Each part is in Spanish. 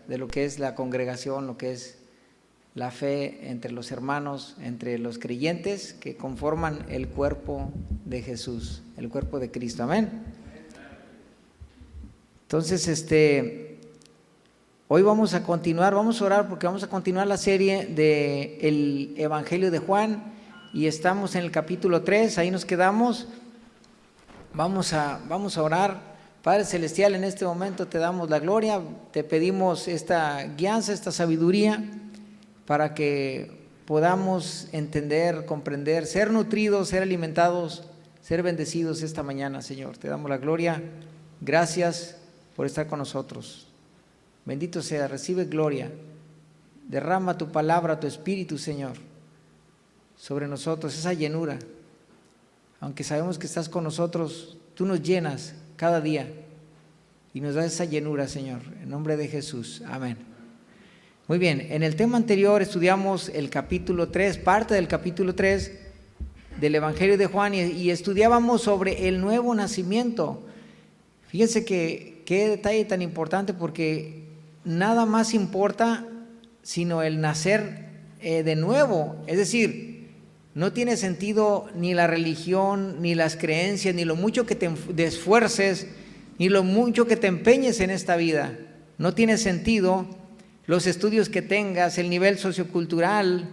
de lo que es la congregación, lo que es la fe entre los hermanos, entre los creyentes que conforman el cuerpo de Jesús, el cuerpo de Cristo. Amén. Entonces, hoy vamos a continuar, vamos a orar porque vamos a continuar la serie del Evangelio de Juan y estamos en el capítulo 3, ahí nos quedamos. Vamos a orar. Padre Celestial, en este momento te damos la gloria, te pedimos esta guianza, esta sabiduría, para que podamos entender, comprender, ser nutridos, ser alimentados, ser bendecidos esta mañana, Señor. Te damos la gloria. Gracias por estar con nosotros. Bendito sea, recibe gloria. Derrama tu palabra, tu espíritu, Señor, sobre nosotros, esa llenura. Aunque sabemos que estás con nosotros, tú nos llenas cada día y nos das esa llenura, Señor, en nombre de Jesús. Amén. Muy bien, en el tema anterior estudiamos el capítulo 3, parte del capítulo 3 del Evangelio de Juan y estudiábamos sobre el nuevo nacimiento. Fíjense que qué detalle tan importante, porque nada más importa sino el nacer de nuevo. Es decir, no tiene sentido ni la religión, ni las creencias, ni lo mucho que te esfuerces, ni lo mucho que te empeñes en esta vida. No tiene sentido los estudios que tengas, el nivel sociocultural,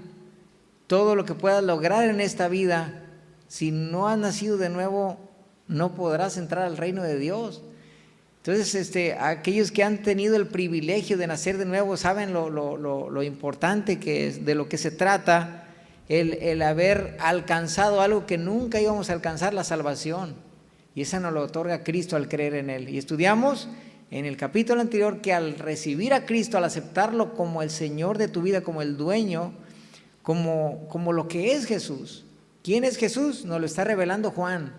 todo lo que puedas lograr en esta vida. Si no has nacido de nuevo, no podrás entrar al reino de Dios. Entonces, aquellos que han tenido el privilegio de nacer de nuevo saben lo importante que es, de lo que se trata, el haber alcanzado algo que nunca íbamos a alcanzar, la salvación. Y esa nos lo otorga Cristo al creer en Él. Y estudiamos en el capítulo anterior que al recibir a Cristo, al aceptarlo como el Señor de tu vida, como el dueño, como lo que es Jesús. ¿Quién es Jesús? Nos lo está revelando Juan.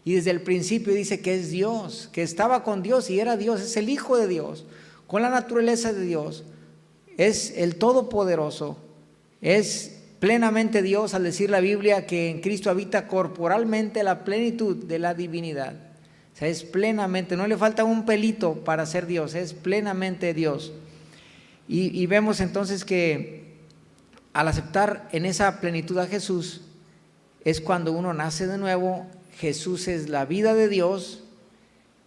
Y desde el principio dice que es Dios, que estaba con Dios y era Dios, es el Hijo de Dios, con la naturaleza de Dios, es el Todopoderoso, es plenamente Dios, al decir la Biblia que en Cristo habita corporalmente la plenitud de la divinidad. O sea, es plenamente, no le falta un pelito para ser Dios, es plenamente Dios. Y vemos entonces que al aceptar en esa plenitud a Jesús, es cuando uno nace de nuevo. Jesús es la vida de Dios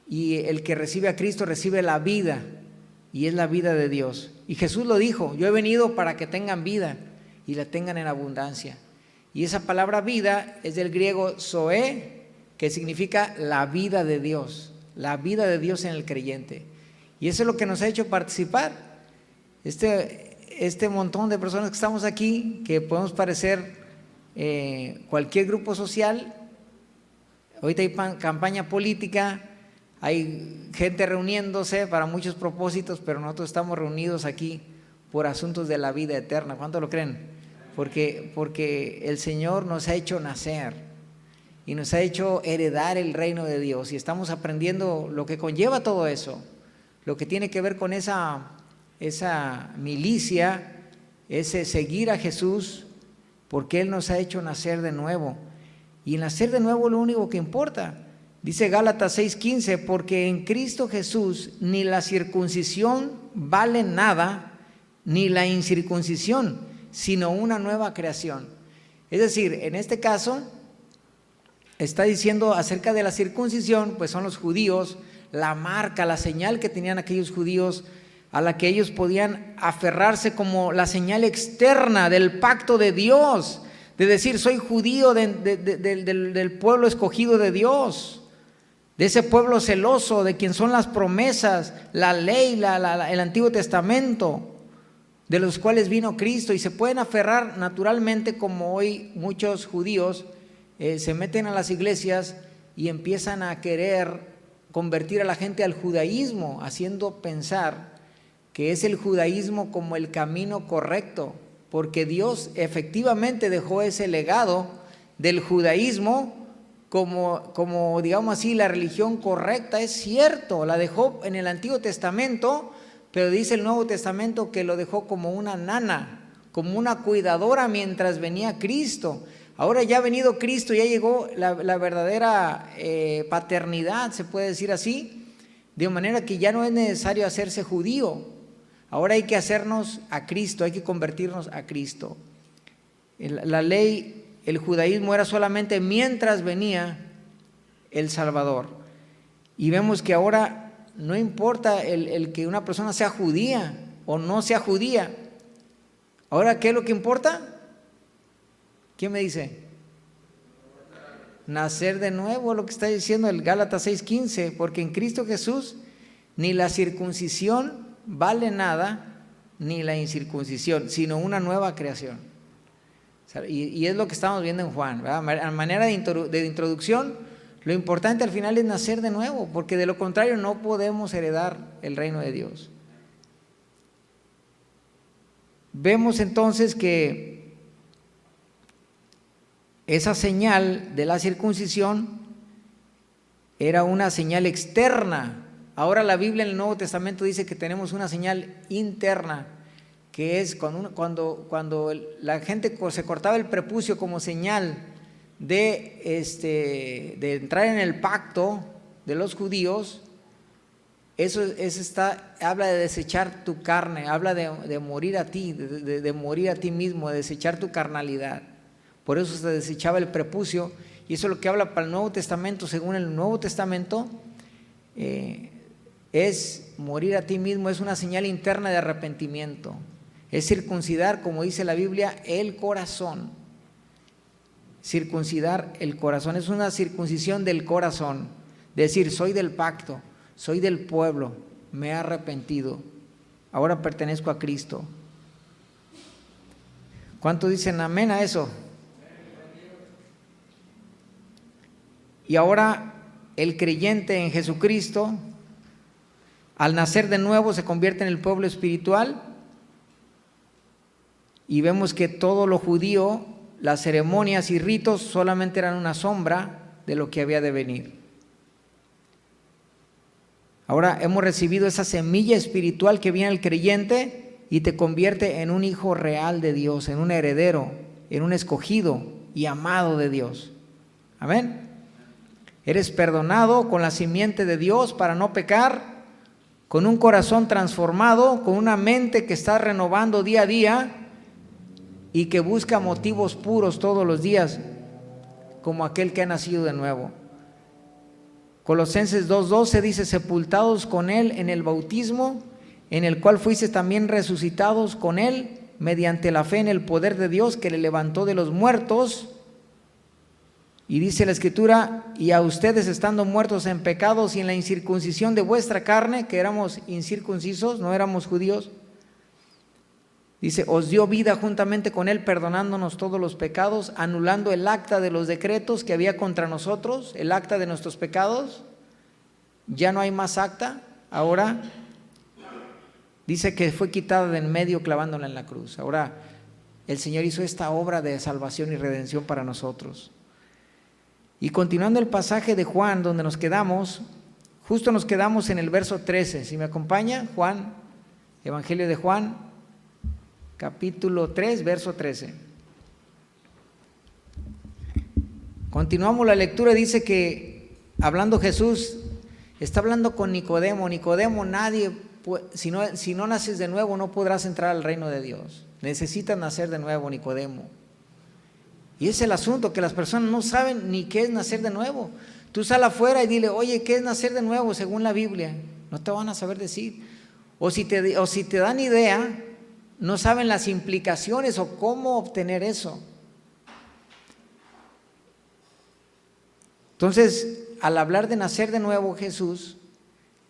y el que recibe a Cristo recibe la vida y es la vida de Dios. Y Jesús lo dijo: yo he venido para que tengan vida y la tengan en abundancia. Y esa palabra vida es del griego zoe, que significa la vida de Dios en el creyente. Y eso es lo que nos ha hecho participar. Este montón de personas que estamos aquí, que podemos parecer cualquier grupo social. Ahorita hay campaña política, hay gente reuniéndose para muchos propósitos, pero nosotros estamos reunidos aquí por asuntos de la vida eterna. ¿Cuánto lo creen? Porque el Señor nos ha hecho nacer y nos ha hecho heredar el reino de Dios, y estamos aprendiendo lo que conlleva todo eso, lo que tiene que ver con esa milicia, ese seguir a Jesús, porque Él nos ha hecho nacer de nuevo. Y nacer de nuevo es lo único que importa. Dice Gálatas 6:15, porque en Cristo Jesús ni la circuncisión vale nada, ni la incircuncisión, sino una nueva creación. Es decir, en este caso está diciendo acerca de la circuncisión, pues son los judíos, la marca, la señal que tenían aquellos judíos, a la que ellos podían aferrarse como la señal externa del pacto de Dios, de decir: soy judío del pueblo escogido de Dios, de ese pueblo celoso, de quien son las promesas, la ley, el Antiguo Testamento, de los cuales vino Cristo. Y se pueden aferrar naturalmente, como hoy muchos judíos se meten a las iglesias y empiezan a querer convertir a la gente al judaísmo, haciendo pensar que es el judaísmo como el camino correcto, porque Dios efectivamente dejó ese legado del judaísmo como digamos así, la religión correcta. Es cierto, la dejó en el Antiguo Testamento, pero dice el Nuevo Testamento que lo dejó como una nana, como una cuidadora mientras venía Cristo. Ahora ya ha venido Cristo, ya llegó la verdadera paternidad, se puede decir así, de manera que ya no es necesario hacerse judío. Ahora hay que hacernos a Cristo, hay que convertirnos a Cristo. La ley, el judaísmo era solamente mientras venía el Salvador. Y vemos que ahora no importa el que una persona sea judía o no sea judía. Ahora, ¿qué es lo que importa? ¿Quién me dice? Nacer de nuevo, lo que está diciendo el Gálatas 6:15, porque en Cristo Jesús ni la circuncisión vale nada, ni la incircuncisión, sino una nueva creación. Y es lo que estamos viendo en Juan, ¿verdad? A manera de introducción, lo importante al final es nacer de nuevo, porque de lo contrario no podemos heredar el reino de Dios. Vemos entonces que esa señal de la circuncisión era una señal externa. Ahora la Biblia en el Nuevo Testamento dice que tenemos una señal interna, que es cuando la gente se cortaba el prepucio como señal de entrar en el pacto de los judíos. Eso habla de desechar tu carne, habla de morir a ti, de morir a ti mismo, de desechar tu carnalidad. Por eso se desechaba el prepucio, y eso es lo que habla para el Nuevo Testamento. Según el Nuevo Testamento, es morir a ti mismo, es una señal interna de arrepentimiento. Es circuncidar, como dice la Biblia, el corazón. Circuncidar el corazón, es una circuncisión del corazón. Decir, soy del pacto, soy del pueblo, me he arrepentido, ahora pertenezco a Cristo. ¿Cuántos dicen amén a eso? Y ahora el creyente en Jesucristo, al nacer de nuevo, se convierte en el pueblo espiritual. Y vemos que todo lo judío, las ceremonias y ritos solamente eran una sombra de lo que había de venir. Ahora hemos recibido esa semilla espiritual que viene al creyente y te convierte en un hijo real de Dios, en un heredero, en un escogido y amado de Dios. Amén. Eres perdonado con la simiente de Dios para no pecar, con un corazón transformado, con una mente que está renovando día a día y que busca motivos puros todos los días, como aquel que ha nacido de nuevo. Colosenses 2:12 dice, sepultados con Él en el bautismo, en el cual fuiste también resucitados con Él, mediante la fe en el poder de Dios que le levantó de los muertos. Y dice la Escritura, y a ustedes estando muertos en pecados y en la incircuncisión de vuestra carne, que éramos incircuncisos, no éramos judíos, dice, os dio vida juntamente con Él, perdonándonos todos los pecados, anulando el acta de los decretos que había contra nosotros, el acta de nuestros pecados. Ya no hay más acta. Ahora dice que fue quitada de en medio clavándola en la cruz. Ahora el Señor hizo esta obra de salvación y redención para nosotros. Y continuando el pasaje de Juan donde nos quedamos, justo nos quedamos en el verso 13. Si me acompaña, Juan, Evangelio de Juan, capítulo 3, verso 13. Continuamos la lectura. Dice que hablando Jesús, está hablando con Nicodemo. Nicodemo, si no naces de nuevo no podrás entrar al reino de Dios. Necesitas nacer de nuevo, Nicodemo. Y es el asunto, que las personas no saben ni qué es nacer de nuevo. Tú sal afuera y dile, oye, ¿qué es nacer de nuevo según la Biblia? No te van a saber decir. O si te dan idea, no saben las implicaciones o cómo obtener eso. Entonces, al hablar de nacer de nuevo, Jesús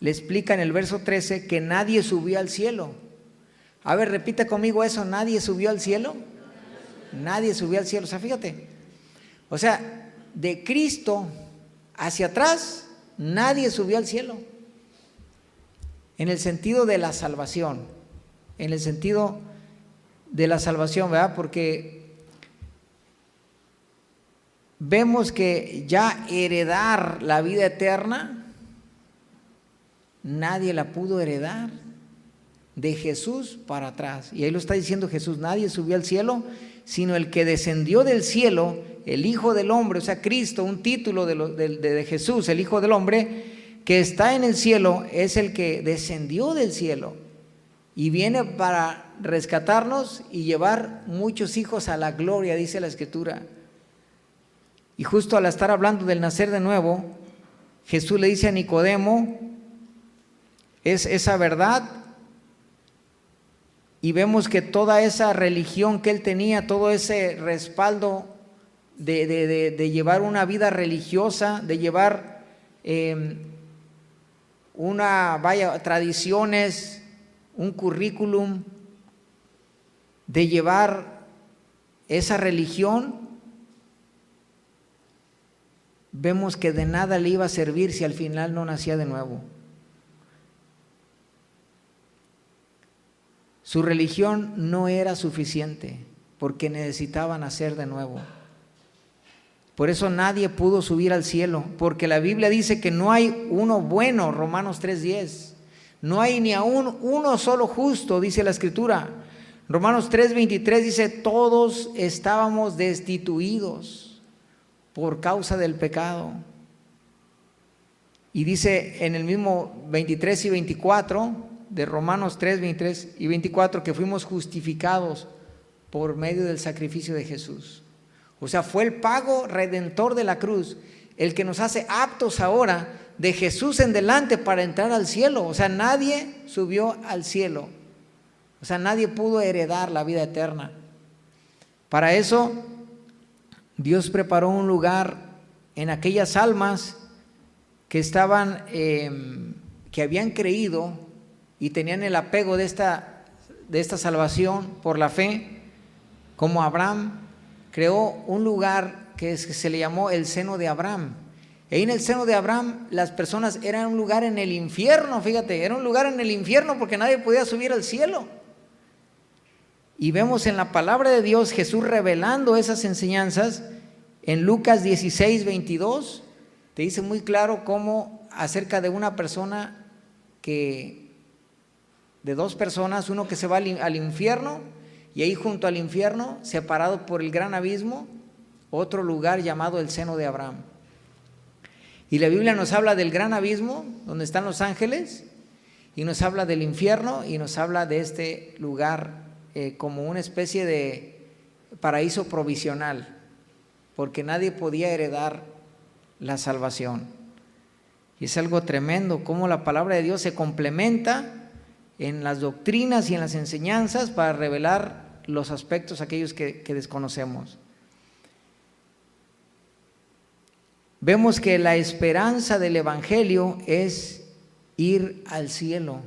le explica en el verso 13 que nadie subió al cielo. A ver, repita conmigo eso, ¿nadie subió al cielo? Nadie subió al cielo. O sea, fíjate. O sea, de Cristo hacia atrás, nadie subió al cielo. En el sentido de la salvación. En el sentido de la salvación, ¿verdad? Porque vemos que ya heredar la vida eterna, nadie la pudo heredar. De Jesús para atrás. Y ahí lo está diciendo Jesús, nadie subió al cielo, sino el que descendió del cielo, el Hijo del Hombre, o sea, Cristo, un título de Jesús, el Hijo del Hombre, que está en el cielo, es el que descendió del cielo. y viene para rescatarnos y llevar muchos hijos a la gloria, dice la Escritura. Y justo al estar hablando del nacer de nuevo, Jesús le dice a Nicodemo, es esa verdad, y vemos que toda esa religión que él tenía, todo ese respaldo de llevar una vida religiosa, de llevar tradiciones, un currículum, de llevar esa religión, vemos que de nada le iba a servir si al final no nacía de nuevo. Su religión no era suficiente porque necesitaba nacer de nuevo. Por eso nadie pudo subir al cielo, porque la Biblia dice que no hay uno bueno, Romanos 3:10. No hay ni aún uno solo justo, dice la Escritura. Romanos 3:23 dice, todos estábamos destituidos por causa del pecado. Y dice en el mismo 23 y 24 de Romanos 3, 23 y 24 que fuimos justificados por medio del sacrificio de Jesús. O sea, fue el pago redentor de la cruz el que nos hace aptos ahora de Jesús en delante para entrar al cielo. O sea, nadie subió al cielo. O sea, nadie pudo heredar la vida eterna. Para eso, Dios preparó un lugar en aquellas almas que estaban, que habían creído y tenían el apego de esta salvación por la fe, como Abraham creó un lugar que se le llamó el seno de Abraham. Ahí en el seno de Abraham las personas eran un lugar en el infierno, fíjate, era un lugar en el infierno porque nadie podía subir al cielo. Y vemos en la palabra de Dios Jesús revelando esas enseñanzas en Lucas 16, 22, te dice muy claro cómo acerca de una persona de dos personas, uno que se va al infierno y ahí junto al infierno, separado por el gran abismo, otro lugar llamado el seno de Abraham. Y la Biblia nos habla del gran abismo, donde están los ángeles, y nos habla del infierno, y nos habla de este lugar como una especie de paraíso provisional, porque nadie podía heredar la salvación. Y es algo tremendo, cómo la palabra de Dios se complementa en las doctrinas y en las enseñanzas para revelar los aspectos aquellos que desconocemos. Vemos que la esperanza del Evangelio es ir al cielo.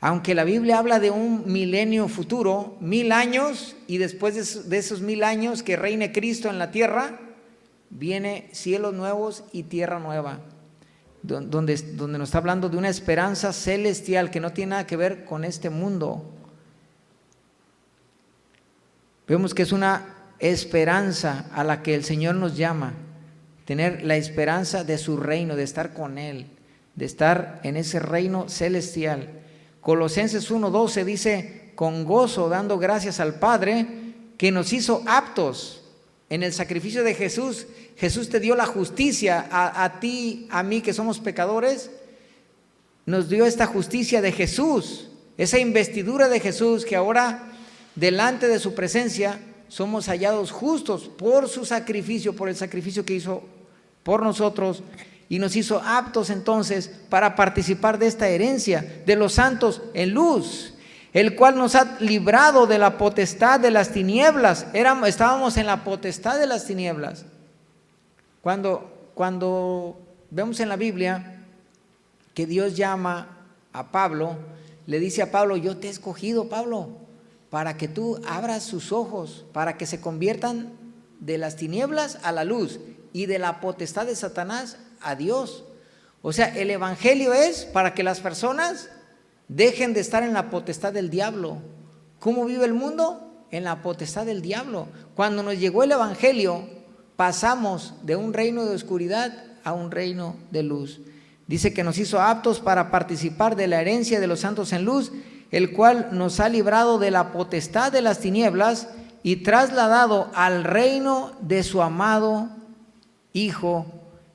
Aunque la Biblia habla de un milenio futuro, 1000 años, y después de esos 1000 años que reine Cristo en la tierra, viene cielos nuevos y tierra nueva, donde nos está hablando de una esperanza celestial que no tiene nada que ver con este mundo. Vemos que es una esperanza a la que el Señor nos llama. Tener la esperanza de su reino, de estar con Él, de estar en ese reino celestial. Colosenses 1:12 dice, con gozo dando gracias al Padre que nos hizo aptos en el sacrificio de Jesús. Jesús te dio la justicia a ti, a mí que somos pecadores, nos dio esta justicia de Jesús, esa investidura de Jesús que ahora delante de su presencia somos hallados justos por su sacrificio, por el sacrificio que hizo por nosotros, y nos hizo aptos entonces para participar de esta herencia de los santos en luz, el cual nos ha librado de la potestad de las tinieblas. Estábamos en la potestad de las tinieblas. Cuando vemos en la Biblia que Dios llama a Pablo, le dice a Pablo, yo te he escogido, Pablo, para que tú abras sus ojos, para que se conviertan de las tinieblas a la luz y de la potestad de Satanás a Dios. O sea, el Evangelio es para que las personas dejen de estar en la potestad del diablo. ¿Cómo vive el mundo? En la potestad del diablo. Cuando nos llegó el Evangelio, pasamos de un reino de oscuridad a un reino de luz. Dice que nos hizo aptos para participar de la herencia de los santos en luz, el cual nos ha librado de la potestad de las tinieblas y trasladado al reino de su amado Hijo,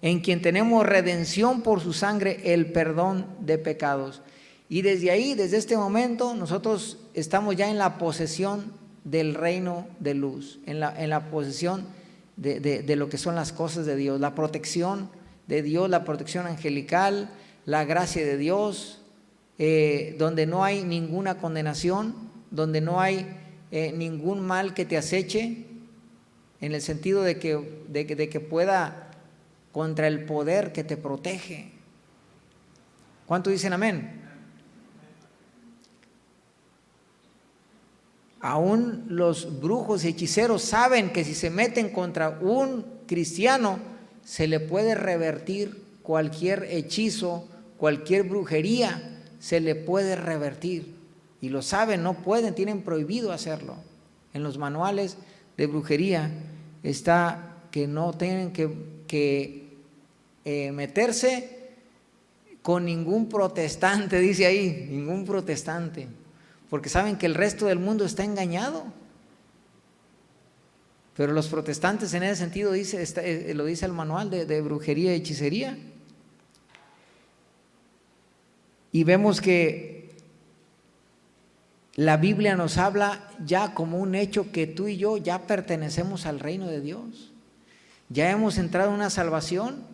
en quien tenemos redención por su sangre, el perdón de pecados. Y desde ahí, desde este momento, nosotros estamos ya en la posesión del reino de luz, en la posesión de lo que son las cosas de Dios, la protección de Dios, la protección angelical, la gracia de Dios, donde no hay ninguna condenación, donde no hay ningún mal que te aceche, en el sentido de que pueda contra el poder que te protege. ¿Cuántos dicen amén? Aún los brujos y hechiceros saben que si se meten contra un cristiano, se le puede revertir cualquier hechizo, cualquier brujería, se le puede revertir. Y lo saben, no pueden, tienen prohibido hacerlo. En los manuales de brujería está que no tienen que meterse con ningún protestante, dice ahí, ningún protestante. Porque saben que el resto del mundo está engañado. Pero los protestantes en ese sentido lo dice el manual de brujería y hechicería. Y vemos que la Biblia nos habla ya como un hecho que tú y yo ya pertenecemos al reino de Dios. Ya hemos entrado en una salvación.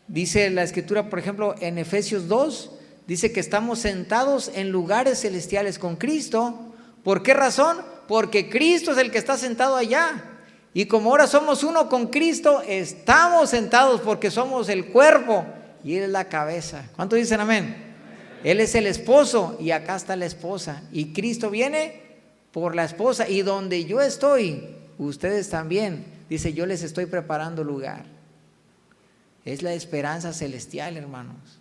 Dice la Escritura, por ejemplo, en Efesios 2, dice que estamos sentados en lugares celestiales con Cristo. ¿Por qué razón? Porque Cristo es el que está sentado allá. Y como ahora somos uno con Cristo, estamos sentados porque somos el cuerpo y Él es la cabeza. ¿Cuántos dicen amén? Él es el esposo y acá está la esposa. Y Cristo viene por la esposa. Y donde yo estoy, ustedes también. Dice, yo les estoy preparando lugar. Es la esperanza celestial, hermanos.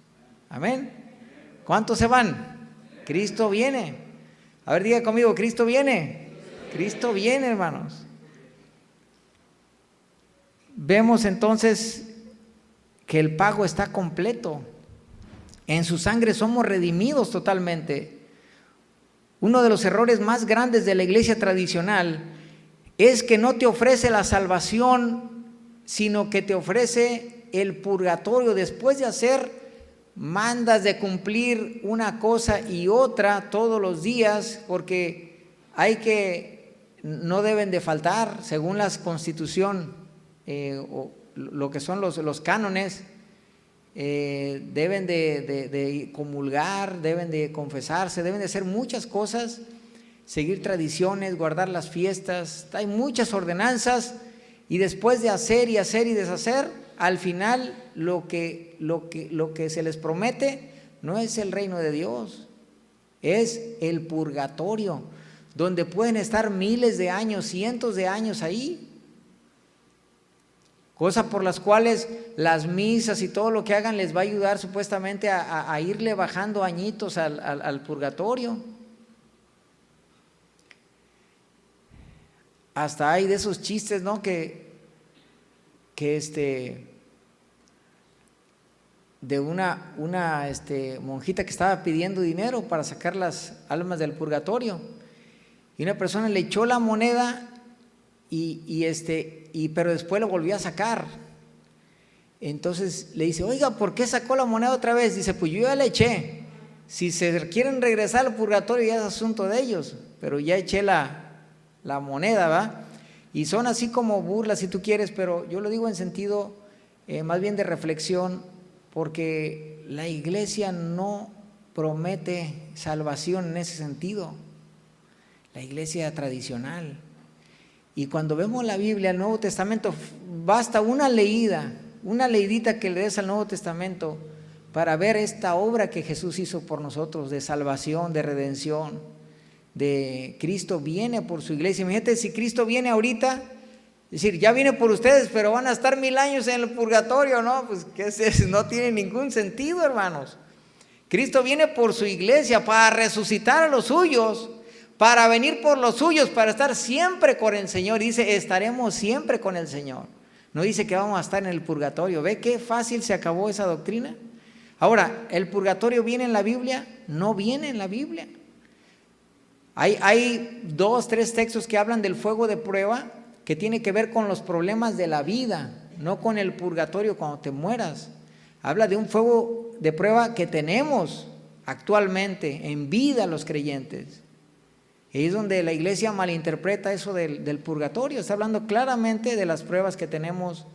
Amén. ¿Cuántos se van? Cristo viene. A ver, diga conmigo, Cristo viene. Cristo viene, hermanos. Vemos entonces que el pago está completo. En su sangre somos redimidos totalmente. Uno de los errores más grandes de la iglesia tradicional es que no te ofrece la salvación, sino que te ofrece el purgatorio. Después de hacer mandas de cumplir una cosa y otra todos los días, porque no deben de faltar, según la Constitución, o lo que son los cánones, deben de comulgar, deben de confesarse, deben de hacer muchas cosas, seguir tradiciones, guardar las fiestas. Hay muchas ordenanzas, y después de hacer y hacer y deshacer, al final lo que se les promete no es el reino de Dios, es el purgatorio, donde pueden estar miles de años, cientos de años ahí. Cosas por las cuales las misas y todo lo que hagan les va a ayudar supuestamente a irle bajando añitos al purgatorio. Hasta hay de esos chistes, ¿no? Que de una monjita que estaba pidiendo dinero para sacar las almas del purgatorio, y una persona le echó la moneda pero después lo volvió a sacar. Entonces le dice, oiga, ¿por qué sacó la moneda otra vez? Dice, pues yo ya la eché. Si se quieren regresar al purgatorio ya es asunto de ellos, pero ya eché la moneda, ¿va? Y son así como burlas si tú quieres, pero yo lo digo en sentido más bien de reflexión, porque la iglesia no promete salvación en ese sentido, la iglesia tradicional. Y cuando vemos la Biblia, el Nuevo Testamento, basta una leidita que le des al Nuevo Testamento para ver esta obra que Jesús hizo por nosotros, de salvación, de redención, de Cristo viene por su iglesia. Imagínate si Cristo viene ahorita, es decir, ya viene por ustedes, pero van a estar 1000 años en el purgatorio, ¿no? Pues ¿qué es eso? No tiene ningún sentido, hermanos. Cristo viene por su iglesia para resucitar a los suyos, para venir por los suyos, para estar siempre con el Señor. Dice, estaremos siempre con el Señor. No dice que vamos a estar en el purgatorio. ¿Ve qué fácil se acabó esa doctrina? Ahora, ¿el purgatorio viene en la Biblia? No viene en la Biblia. Hay 2, 3 textos que hablan del fuego de prueba, que tiene que ver con los problemas de la vida, no con el purgatorio cuando te mueras. Habla de un fuego de prueba que tenemos actualmente, en vida, a los creyentes. Y es donde la iglesia malinterpreta eso del purgatorio. Está hablando claramente de las pruebas que tenemos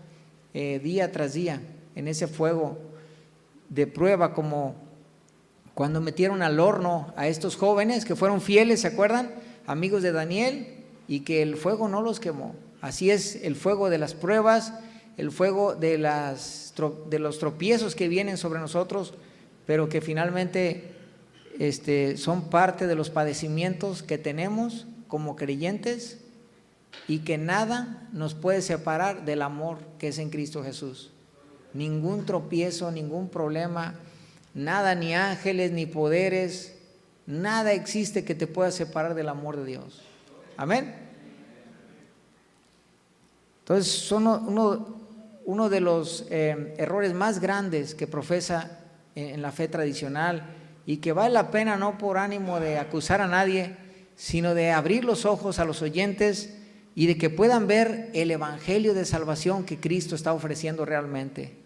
día tras día, en ese fuego de prueba, como cuando metieron al horno a estos jóvenes que fueron fieles, ¿se acuerdan? Amigos de Daniel, y que el fuego no los quemó. Así es el fuego de las pruebas, el fuego de los tropiezos que vienen sobre nosotros, pero que finalmente son parte de los padecimientos que tenemos como creyentes, y que nada nos puede separar del amor que es en Cristo Jesús. Ningún tropiezo, ningún problema, nada, ni ángeles, ni poderes, nada existe que te pueda separar del amor de Dios. Amén. Entonces son uno de los errores más grandes que profesa en la fe tradicional, y que vale la pena, no por ánimo de acusar a nadie, sino de abrir los ojos a los oyentes y de que puedan ver el evangelio de salvación que Cristo está ofreciendo realmente.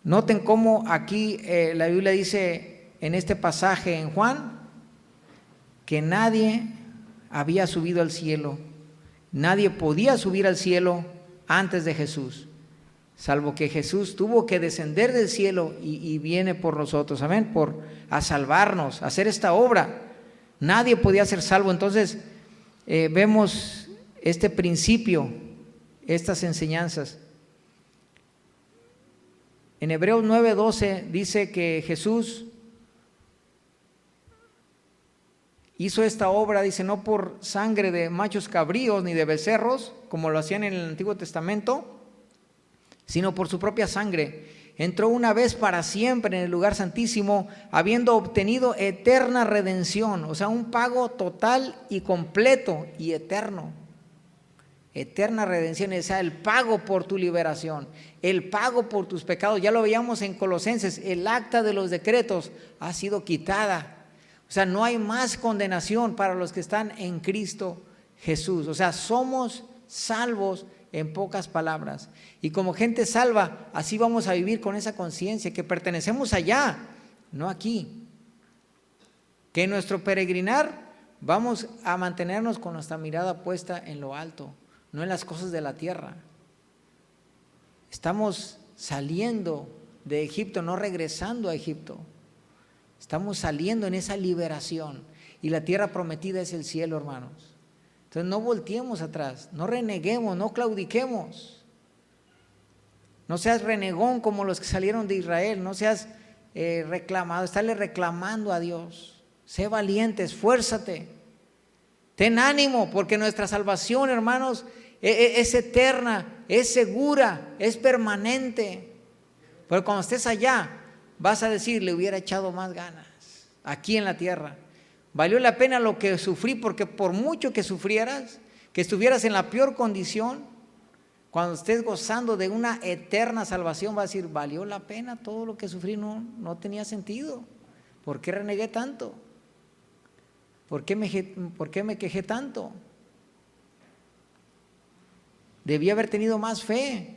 Noten cómo aquí la Biblia dice en este pasaje en Juan que nadie había subido al cielo, nadie podía subir al cielo antes de Jesús, salvo que Jesús tuvo que descender del cielo y viene por nosotros, amén, a salvarnos, a hacer esta obra. Nadie podía ser salvo. Entonces vemos este principio, estas enseñanzas. En Hebreos 9:12 dice que Jesús hizo esta obra, dice, no por sangre de machos cabríos ni de becerros, como lo hacían en el Antiguo Testamento, sino por su propia sangre. Entró una vez para siempre en el lugar santísimo, habiendo obtenido eterna redención, o sea, un pago total y completo y eterno. Eterna redención, o sea, el pago por tu liberación, el pago por tus pecados. Ya lo veíamos en Colosenses, el acta de los decretos ha sido quitada. O sea, no hay más condenación para los que están en Cristo Jesús. O sea, somos salvos, en pocas palabras. Y como gente salva, así vamos a vivir con esa conciencia que pertenecemos allá, no aquí. Que en nuestro peregrinar vamos a mantenernos con nuestra mirada puesta en lo alto, no en las cosas de la tierra. Estamos saliendo de Egipto, no regresando a Egipto. Estamos saliendo en esa liberación, y la tierra prometida es el cielo, hermanos. Entonces no volteemos atrás, no reneguemos, no claudiquemos. No seas renegón como los que salieron de Israel, no seas reclamado, estarle reclamando a Dios. Sé valiente, esfuérzate, ten ánimo, porque nuestra salvación, hermanos, es eterna, es segura, es permanente. Pero cuando estés allá, vas a decir, le hubiera echado más ganas aquí en la tierra. Valió la pena lo que sufrí, porque por mucho que sufrieras, que estuvieras en la peor condición, cuando estés gozando de una eterna salvación, vas a decir, valió la pena todo lo que sufrí, no tenía sentido. ¿Por qué renegué tanto? ¿Por qué me quejé tanto? Debí haber tenido más fe,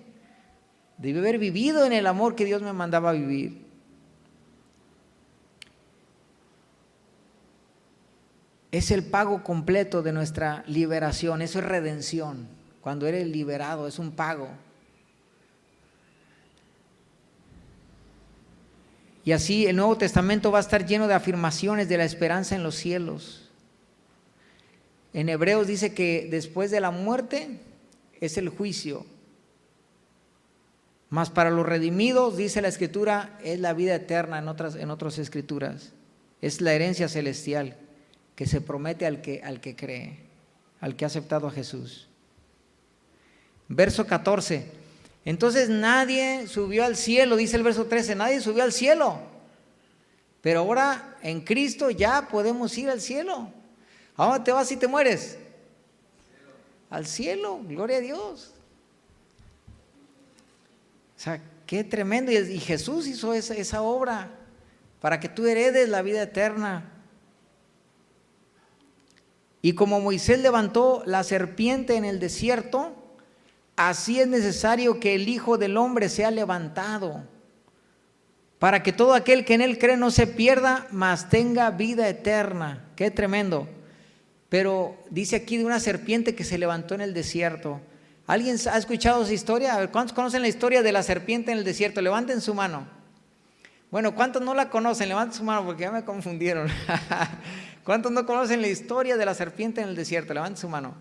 debí haber vivido en el amor que Dios me mandaba a vivir. Es el pago completo de nuestra liberación, eso es redención. Cuando eres liberado es un pago. Y así el Nuevo Testamento va a estar lleno de afirmaciones de la esperanza en los cielos. En Hebreos dice que después de la muerte es el juicio. Mas para los redimidos, dice la Escritura, es la vida eterna en otras escrituras. Es la herencia celestial que se promete al que cree, al que ha aceptado a Jesús. Verso 14. Entonces nadie subió al cielo, dice el verso 13, nadie subió al cielo. Pero ahora en Cristo ya podemos ir al cielo. ¿A dónde te vas si te mueres? Al cielo, gloria a Dios. O sea, qué tremendo. Y Jesús hizo esa obra para que tú heredes la vida eterna. Y como Moisés levantó la serpiente en el desierto, así es necesario que el Hijo del Hombre sea levantado, para que todo aquel que en él cree no se pierda, mas tenga vida eterna. Qué tremendo. Pero dice aquí de una serpiente que se levantó en el desierto. ¿Alguien ha escuchado esa historia? A ver, ¿cuántos conocen la historia de la serpiente en el desierto? Levanten su mano. Bueno, ¿cuántos no la conocen? Levanten su mano porque ya me confundieron. ¿Cuántos no conocen la historia de la serpiente en el desierto? Levanten su mano,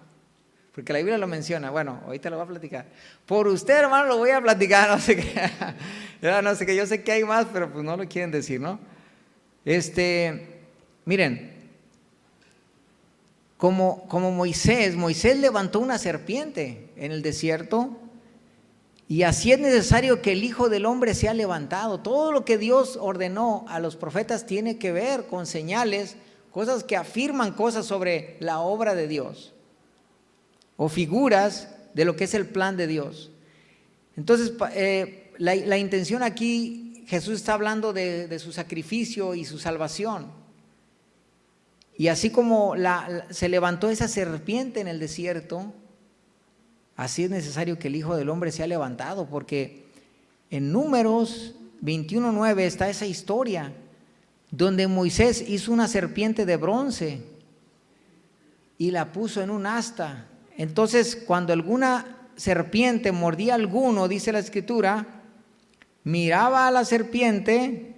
porque la Biblia lo menciona. Bueno, ahorita lo voy a platicar. Por usted, hermano, lo voy a platicar. No sé qué, no sé qué. Yo sé que hay más, pero pues no lo quieren decir, ¿no? Miren, como Moisés levantó una serpiente en el desierto, y así es necesario que el Hijo del Hombre sea levantado. Todo lo que Dios ordenó a los profetas tiene que ver con señales, cosas que afirman cosas sobre la obra de Dios, o figuras de lo que es el plan de Dios. Entonces, la intención aquí, Jesús está hablando de su sacrificio y su salvación. Y así como se levantó esa serpiente en el desierto, así es necesario que el Hijo del Hombre sea levantado, porque en Números 21:9 está esa historia donde Moisés hizo una serpiente de bronce y la puso en un asta. Entonces, cuando alguna serpiente mordía a alguno, dice la Escritura, miraba a la serpiente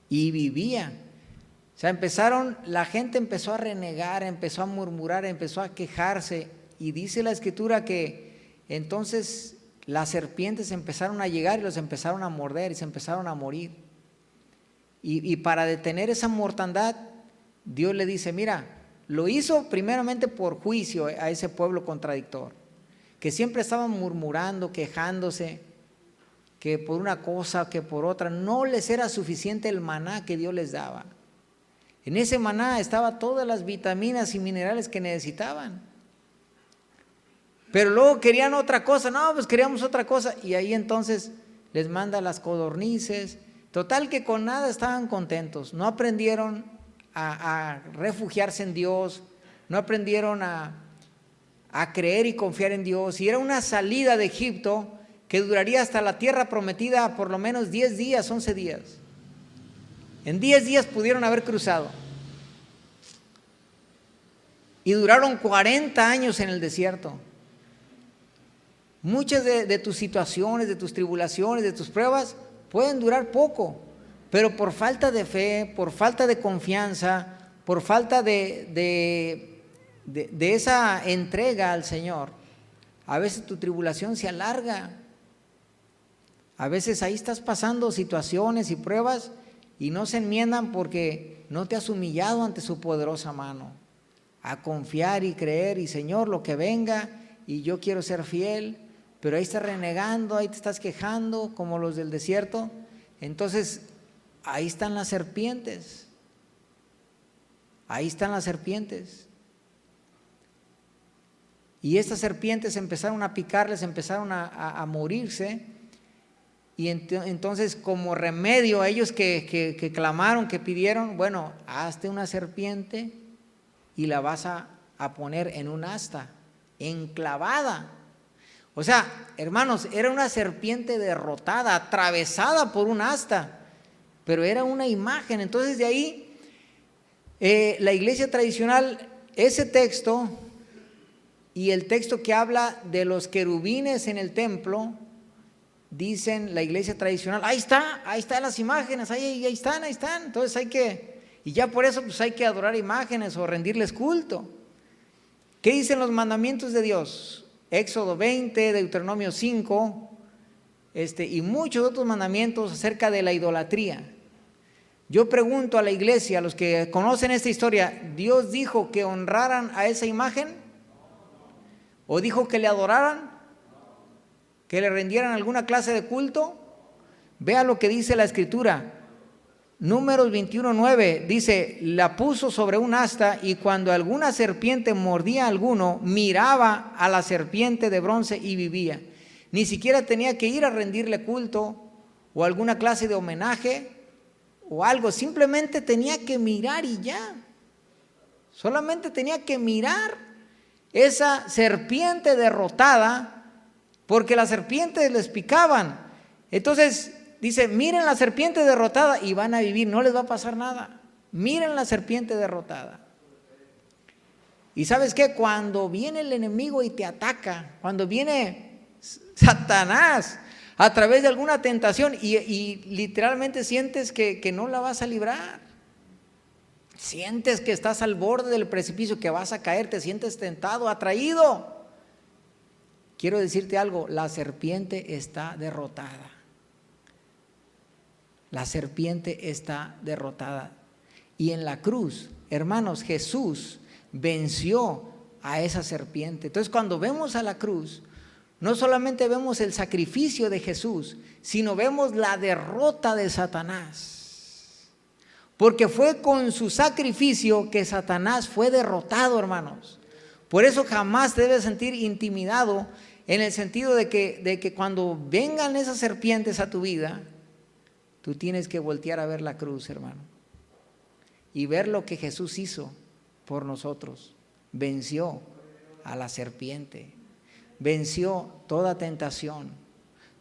y vivía. O sea, la gente empezó a renegar, empezó a murmurar, empezó a quejarse, y dice la Escritura que entonces las serpientes empezaron a llegar y los empezaron a morder y se empezaron a morir. Y para detener esa mortandad, Dios le dice, mira, lo hizo primeramente por juicio a ese pueblo contradictor, que siempre estaban murmurando, quejándose, que por una cosa, que por otra, no les era suficiente el maná que Dios les daba. En ese maná estaban todas las vitaminas y minerales que necesitaban. Pero luego querían otra cosa, no, pues queríamos otra cosa, y ahí entonces les manda las codornices. Total que con nada estaban contentos, no aprendieron a refugiarse en Dios, no aprendieron a creer y confiar en Dios, y era una salida de Egipto que duraría hasta la tierra prometida por lo menos 10 días, 11 días. En 10 días pudieron haber cruzado. Y duraron 40 años en el desierto. Muchas de tus situaciones, de tus tribulaciones, de tus pruebas pueden durar poco, pero por falta de fe, por falta de confianza, por falta de esa entrega al Señor, a veces tu tribulación se alarga. A veces ahí estás pasando situaciones y pruebas y no se enmiendan porque no te has humillado ante su poderosa mano, a confiar y creer, y Señor, lo que venga, y yo quiero ser fiel. Pero ahí estás renegando, ahí te estás quejando como los del desierto. Entonces ahí están las serpientes, ahí están las serpientes. Y estas serpientes empezaron a picarles, empezaron a morirse. Y entonces, como remedio a ellos que clamaron, que pidieron, bueno, hazte una serpiente y la vas a poner en un asta, enclavada. O sea, hermanos, era una serpiente derrotada, atravesada por un asta, pero era una imagen. Entonces de ahí, la iglesia tradicional, ese texto y el texto que habla de los querubines en el templo, dicen la iglesia tradicional, ahí están las imágenes, ahí están. Entonces y ya por eso pues hay que adorar imágenes o rendirles culto. ¿Qué dicen los mandamientos de Dios? Éxodo 20, Deuteronomio 5, y muchos otros mandamientos acerca de la idolatría. Yo pregunto a la iglesia, a los que conocen esta historia, ¿Dios dijo que honraran a esa imagen? ¿O dijo que le adoraran? ¿Que le rendieran alguna clase de culto? Vea lo que dice la Escritura. Números 21:9 dice, la puso sobre un asta, y cuando alguna serpiente mordía a alguno, miraba a la serpiente de bronce y vivía. Ni siquiera tenía que ir a rendirle culto o alguna clase de homenaje o algo, simplemente tenía que mirar y ya. Solamente tenía que mirar esa serpiente derrotada, porque las serpientes les picaban. Entonces, dice, miren la serpiente derrotada y van a vivir, no les va a pasar nada. Miren la serpiente derrotada. Y ¿sabes qué? Cuando viene el enemigo y te ataca, cuando viene Satanás a través de alguna tentación y literalmente sientes que no la vas a librar, sientes que estás al borde del precipicio, que vas a caer, te sientes tentado, atraído. Quiero decirte algo, la serpiente está derrotada. La serpiente está derrotada. Y en la cruz, hermanos, Jesús venció a esa serpiente. Entonces, cuando vemos a la cruz, no solamente vemos el sacrificio de Jesús, sino vemos la derrota de Satanás. Porque fue con su sacrificio que Satanás fue derrotado, hermanos. Por eso jamás te debes sentir intimidado, en el sentido de que cuando vengan esas serpientes a tu vida, tú tienes que voltear a ver la cruz, hermano, y ver lo que Jesús hizo por nosotros. Venció a la serpiente, venció toda tentación,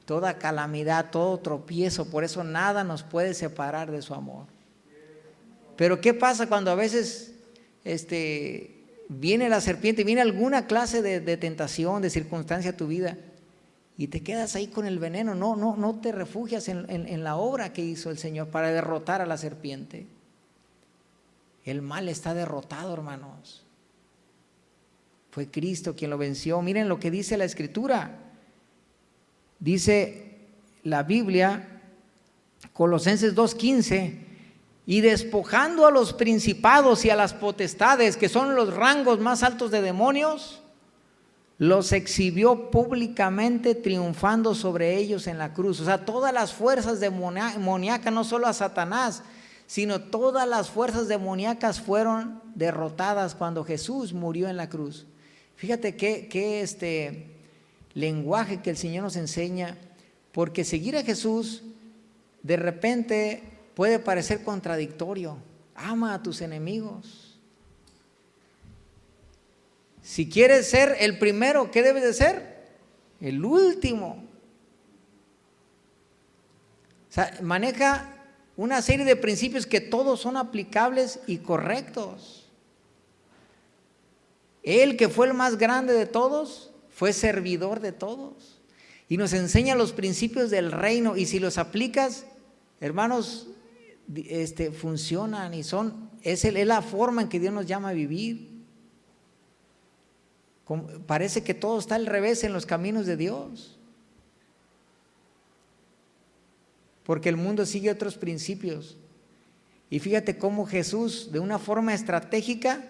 toda calamidad, todo tropiezo. Por eso nada nos puede separar de su amor. Pero ¿qué pasa cuando a veces viene la serpiente, viene alguna clase de tentación, de circunstancia a tu vida, y te quedas ahí con el veneno? No te refugias en la obra que hizo el Señor para derrotar a la serpiente. El mal está derrotado, hermanos. Fue Cristo quien lo venció. Miren lo que dice la Escritura. Dice la Biblia, Colosenses 2:15, y despojando a los principados y a las potestades, que son los rangos más altos de demonios, los exhibió públicamente, triunfando sobre ellos en la cruz. O sea, todas las fuerzas demoníacas, no solo a Satanás, sino todas las fuerzas demoníacas fueron derrotadas cuando Jesús murió en la cruz. Fíjate qué lenguaje que el Señor nos enseña, porque seguir a Jesús de repente puede parecer contradictorio. Ama a tus enemigos. Si quieres ser el primero, ¿qué debes de ser? El último. O sea, maneja una serie de principios que todos son aplicables y correctos. Él, que fue el más grande de todos, fue servidor de todos. Y nos enseña los principios del reino, y si los aplicas, hermanos, funcionan y es la forma en que Dios nos llama a vivir. Parece que todo está al revés en los caminos de Dios, porque el mundo sigue otros principios. Y fíjate cómo Jesús, de una forma estratégica,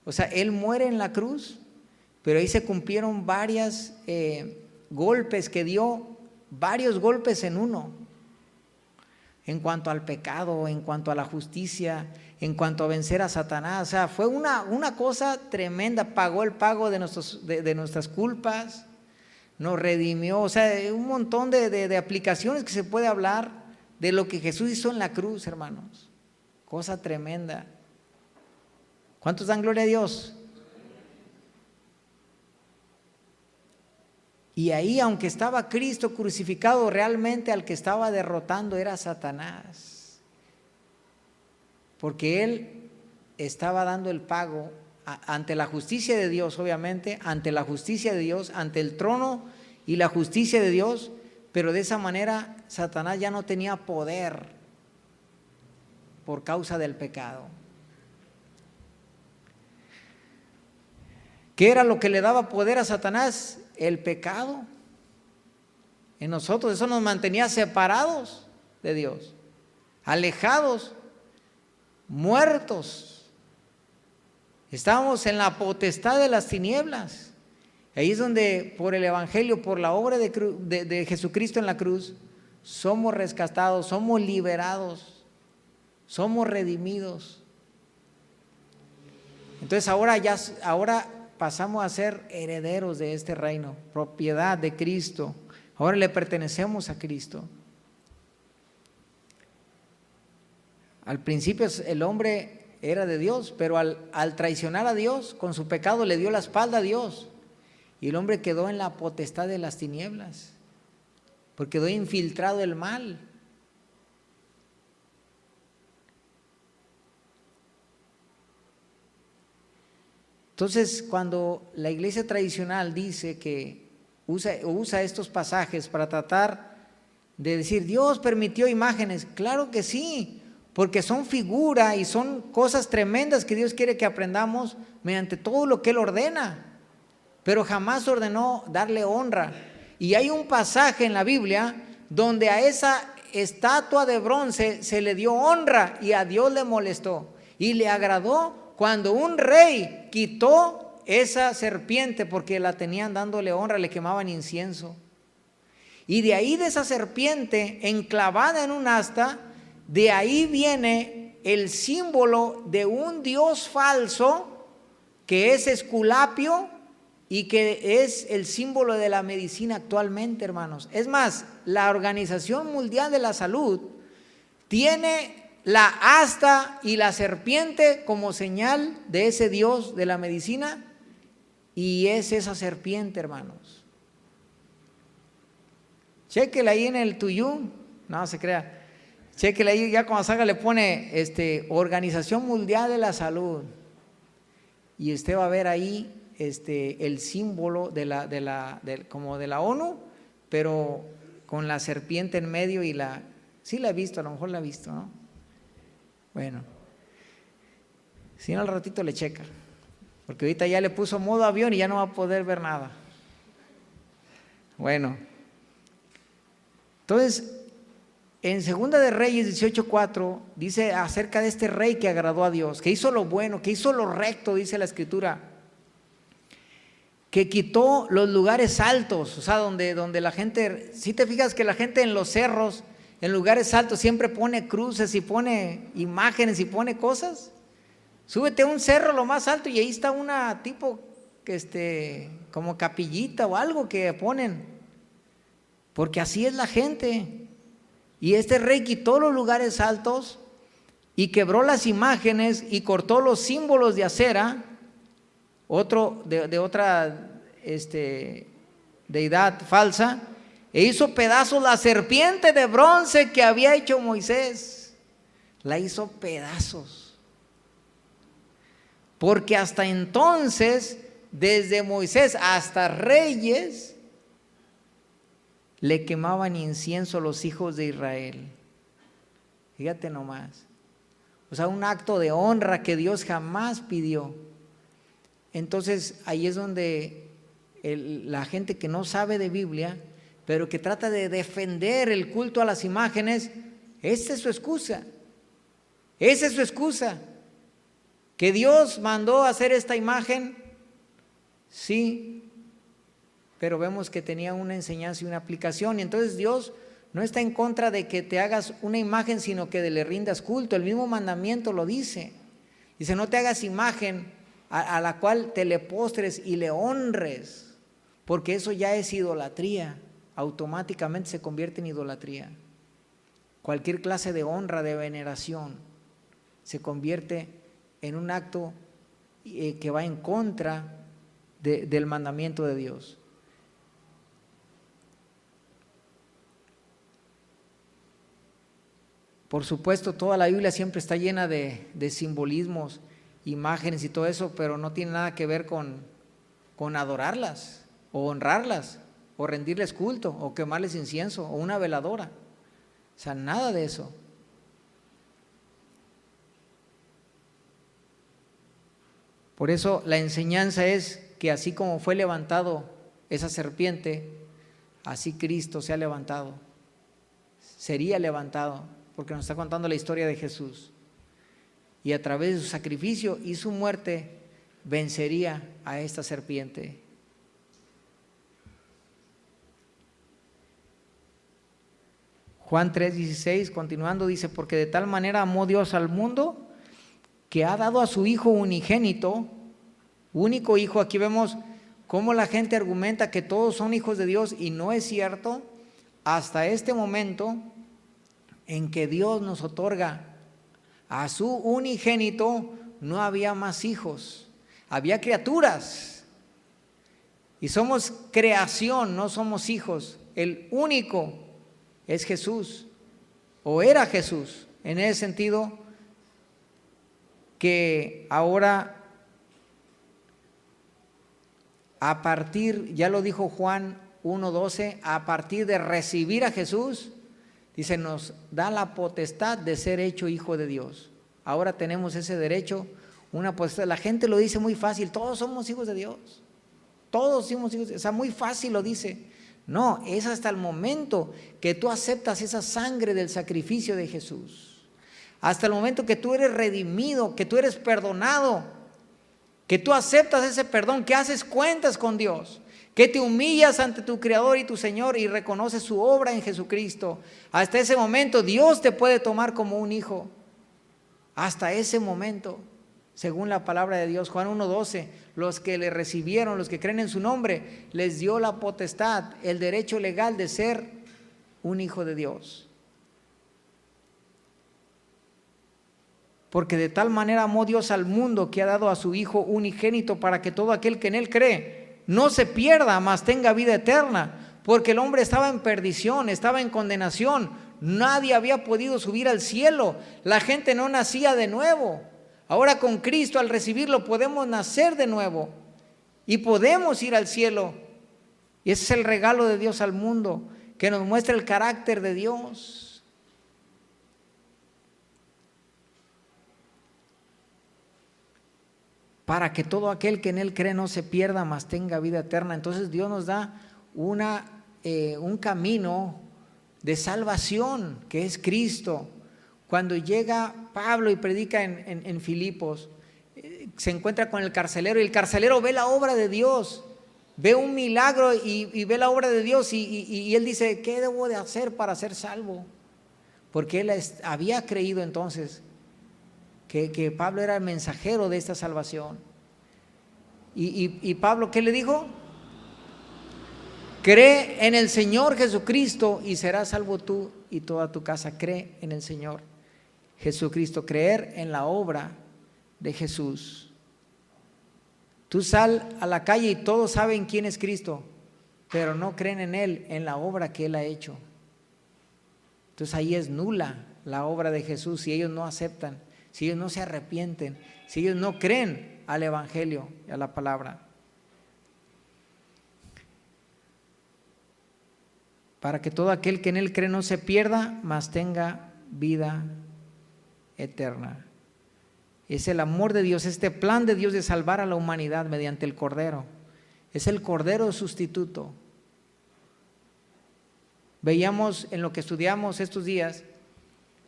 o sea, Él muere en la cruz, pero ahí se cumplieron varios golpes que dio, varios golpes en uno, en cuanto al pecado, en cuanto a la justicia, en cuanto a vencer a Satanás. O sea, fue una cosa tremenda. Pagó el pago de nuestras culpas, nos redimió. O sea, un montón de aplicaciones que se puede hablar de lo que Jesús hizo en la cruz, hermanos. Cosa tremenda. ¿Cuántos dan gloria a Dios? Y ahí, aunque estaba Cristo crucificado, realmente al que estaba derrotando era Satanás, porque Él estaba dando el pago ante la justicia de Dios, obviamente, ante la justicia de Dios, ante el trono y la justicia de Dios. Pero de esa manera Satanás ya no tenía poder por causa del pecado. ¿Qué era lo que le daba poder a Satanás? El pecado en nosotros. Eso nos mantenía separados de Dios, alejados, muertos. Estábamos en la potestad de las tinieblas. Ahí es donde, por el Evangelio, por la obra de Jesucristo en la cruz, somos rescatados, somos liberados, somos redimidos. Entonces ahora pasamos a ser herederos de este reino, propiedad de Cristo. Ahora le pertenecemos a Cristo. Al principio el hombre era de Dios, pero al traicionar a Dios, con su pecado le dio la espalda a Dios. Y el hombre quedó en la potestad de las tinieblas, porque quedó infiltrado el mal. Entonces, cuando la iglesia tradicional dice que usa estos pasajes para tratar de decir, Dios permitió imágenes, claro que sí, porque son figura y son cosas tremendas que Dios quiere que aprendamos mediante todo lo que Él ordena, pero jamás ordenó darle honra. Y hay un pasaje en la Biblia donde a esa estatua de bronce se le dio honra y a Dios le molestó y le agradó cuando un rey quitó esa serpiente porque la tenían dándole honra, le quemaban incienso. Y de ahí, de esa serpiente enclavada en un asta, de ahí viene el símbolo de un dios falso que es Esculapio y que es el símbolo de la medicina actualmente, hermanos. Es más, la Organización Mundial de la Salud tiene la asta y la serpiente como señal de ese dios de la medicina, y es esa serpiente, hermanos. Chéquela ahí en el tuyú, no se crea. Chéquela ahí, ya cuando salga le pone Organización Mundial de la Salud, y usted va a ver ahí el símbolo como de la ONU, pero con la serpiente en medio y sí la he visto, a lo mejor la he visto, ¿no? Bueno, si no al ratito le checa, porque ahorita ya le puso modo avión y ya no va a poder ver nada. Bueno, entonces en Segunda de Reyes 18:4 dice acerca de este rey que agradó a Dios, que hizo lo bueno, que hizo lo recto, dice la Escritura, que quitó los lugares altos, o sea, donde la gente, si te fijas que la gente en los cerros, en lugares altos, siempre pone cruces y pone imágenes y pone cosas. Súbete a un cerro lo más alto y ahí está una tipo como capillita o algo que ponen, porque así es la gente. Y este rey quitó los lugares altos y quebró las imágenes y cortó los símbolos de acera, de otra deidad falsa, e hizo pedazos la serpiente de bronce que había hecho Moisés. La hizo pedazos. Porque hasta entonces, desde Moisés hasta Reyes, le quemaban incienso a los hijos de Israel. Fíjate nomás. O sea, un acto de honra que Dios jamás pidió. Entonces, ahí es donde la gente que no sabe de Biblia, pero que trata de defender el culto a las imágenes, esa es su excusa. Esa es su excusa. ¿Que Dios mandó hacer esta imagen? Sí, pero vemos que tenía una enseñanza y una aplicación, y entonces Dios no está en contra de que te hagas una imagen, sino que le rindas culto. El mismo mandamiento lo dice. Dice, no te hagas imagen a la cual te le postres y le honres, porque eso ya es idolatría. Automáticamente se convierte en idolatría. Cualquier clase de honra, de veneración, se convierte en un acto que va en contra del mandamiento de Dios. Por supuesto, toda la Biblia siempre está llena de simbolismos, imágenes y todo eso, pero no tiene nada que ver con adorarlas, o honrarlas, o rendirles culto, o quemarles incienso, o una veladora. O sea, nada de eso. Por eso la enseñanza es que así como fue levantado esa serpiente, así Cristo se ha levantado, sería levantado, porque nos está contando la historia de Jesús. Y a través de su sacrificio y su muerte vencería a esta serpiente. Juan 3:16, continuando, dice, porque de tal manera amó Dios al mundo que ha dado a su Hijo unigénito, único Hijo. Aquí vemos cómo la gente argumenta que todos son hijos de Dios, y no es cierto. Hasta este momento en que Dios nos otorga a su unigénito, no había más hijos, había criaturas, y somos creación, no somos hijos. El único es Jesús, o era Jesús, en ese sentido que ahora a partir, ya lo dijo Juan 1:12, a partir de recibir a Jesús, dice, nos da la potestad de ser hecho hijo de Dios. Ahora tenemos ese derecho, una potestad. La gente lo dice muy fácil, todos somos hijos de Dios. Todos somos hijos de Dios. O sea, muy fácil lo dice. No, es hasta el momento que tú aceptas esa sangre del sacrificio de Jesús. Hasta el momento que tú eres redimido, que tú eres perdonado, que tú aceptas ese perdón, que haces cuentas con Dios, que te humillas ante tu Creador y tu Señor y reconoces su obra en Jesucristo. Hasta ese momento Dios te puede tomar como un hijo. Hasta ese momento, según la palabra de Dios, Juan 1:12, los que le recibieron, los que creen en su nombre, les dio la potestad, el derecho legal de ser un hijo de Dios. Porque de tal manera amó Dios al mundo que ha dado a su Hijo unigénito para que todo aquel que en Él cree no se pierda, mas tenga vida eterna. Porque el hombre estaba en perdición, estaba en condenación. Nadie había podido subir al cielo. La gente no nacía de nuevo. Ahora con Cristo, al recibirlo, podemos nacer de nuevo y podemos ir al cielo. Y ese es el regalo de Dios al mundo, que nos muestra el carácter de Dios. Para que todo aquel que en Él cree no se pierda, mas tenga vida eterna. Entonces Dios nos da un camino de salvación, que es Cristo. Cuando llega Pablo y predica en Filipos, se encuentra con el carcelero y el carcelero ve la obra de Dios, ve un milagro y ve la obra de Dios y él dice, ¿qué debo de hacer para ser salvo? Porque él había creído entonces que Pablo era el mensajero de esta salvación. Y Pablo, ¿qué le dijo? Cree en el Señor Jesucristo y serás salvo tú y toda tu casa. Cree en el Señor Jesucristo, creer en la obra de Jesús. Tú sal a la calle y todos saben quién es Cristo, pero no creen en Él, en la obra que Él ha hecho. Entonces ahí es nula la obra de Jesús si ellos no aceptan, si ellos no se arrepienten, si ellos no creen al Evangelio y a la palabra. Para que todo aquel que en Él cree no se pierda, mas tenga vida eterna. Es el amor de Dios, este plan de Dios de salvar a la humanidad mediante el Cordero. Es el Cordero sustituto. Veíamos en lo que estudiamos estos días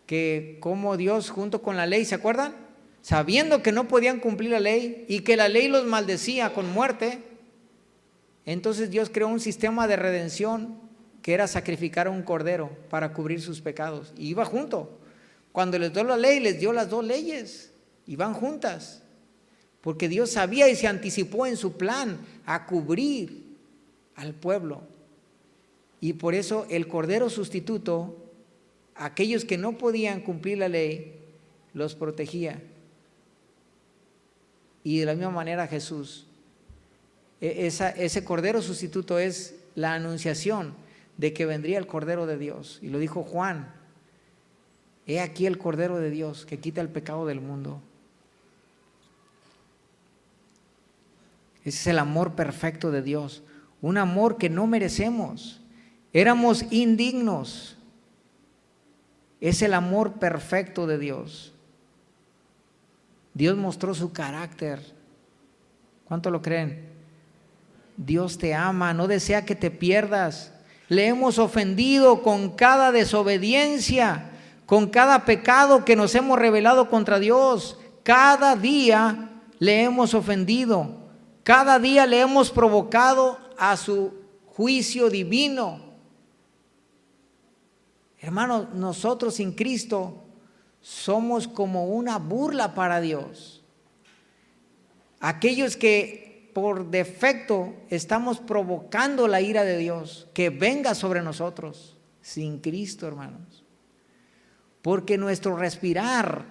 que como Dios junto con la ley, ¿se acuerdan? Sabiendo que no podían cumplir la ley y que la ley los maldecía con muerte, entonces Dios creó un sistema de redención que era sacrificar a un cordero para cubrir sus pecados. Y iba junto. Cuando les dio la ley, les dio las dos leyes. Y van juntas. Porque Dios sabía y se anticipó en su plan a cubrir al pueblo. Y por eso el cordero sustituto, aquellos que no podían cumplir la ley, los protegía. Y de la misma manera Jesús. Ese cordero sustituto es la anunciación de que vendría el Cordero de Dios. Y lo dijo Juan, he aquí el Cordero de Dios que quita el pecado del mundo. Ese es el amor perfecto de Dios, un amor que no merecemos, éramos indignos. Es el amor perfecto de Dios. Dios mostró su carácter. ¿Cuánto lo creen? Dios te ama, no desea que te pierdas. Le hemos ofendido con cada desobediencia, con cada pecado que nos hemos rebelado contra Dios. Cada día le hemos ofendido, cada día le hemos provocado a su juicio divino. Hermanos, nosotros sin Cristo somos como una burla para Dios. Aquellos que por defecto estamos provocando la ira de Dios que venga sobre nosotros sin Cristo, hermanos. Porque nuestro respirar,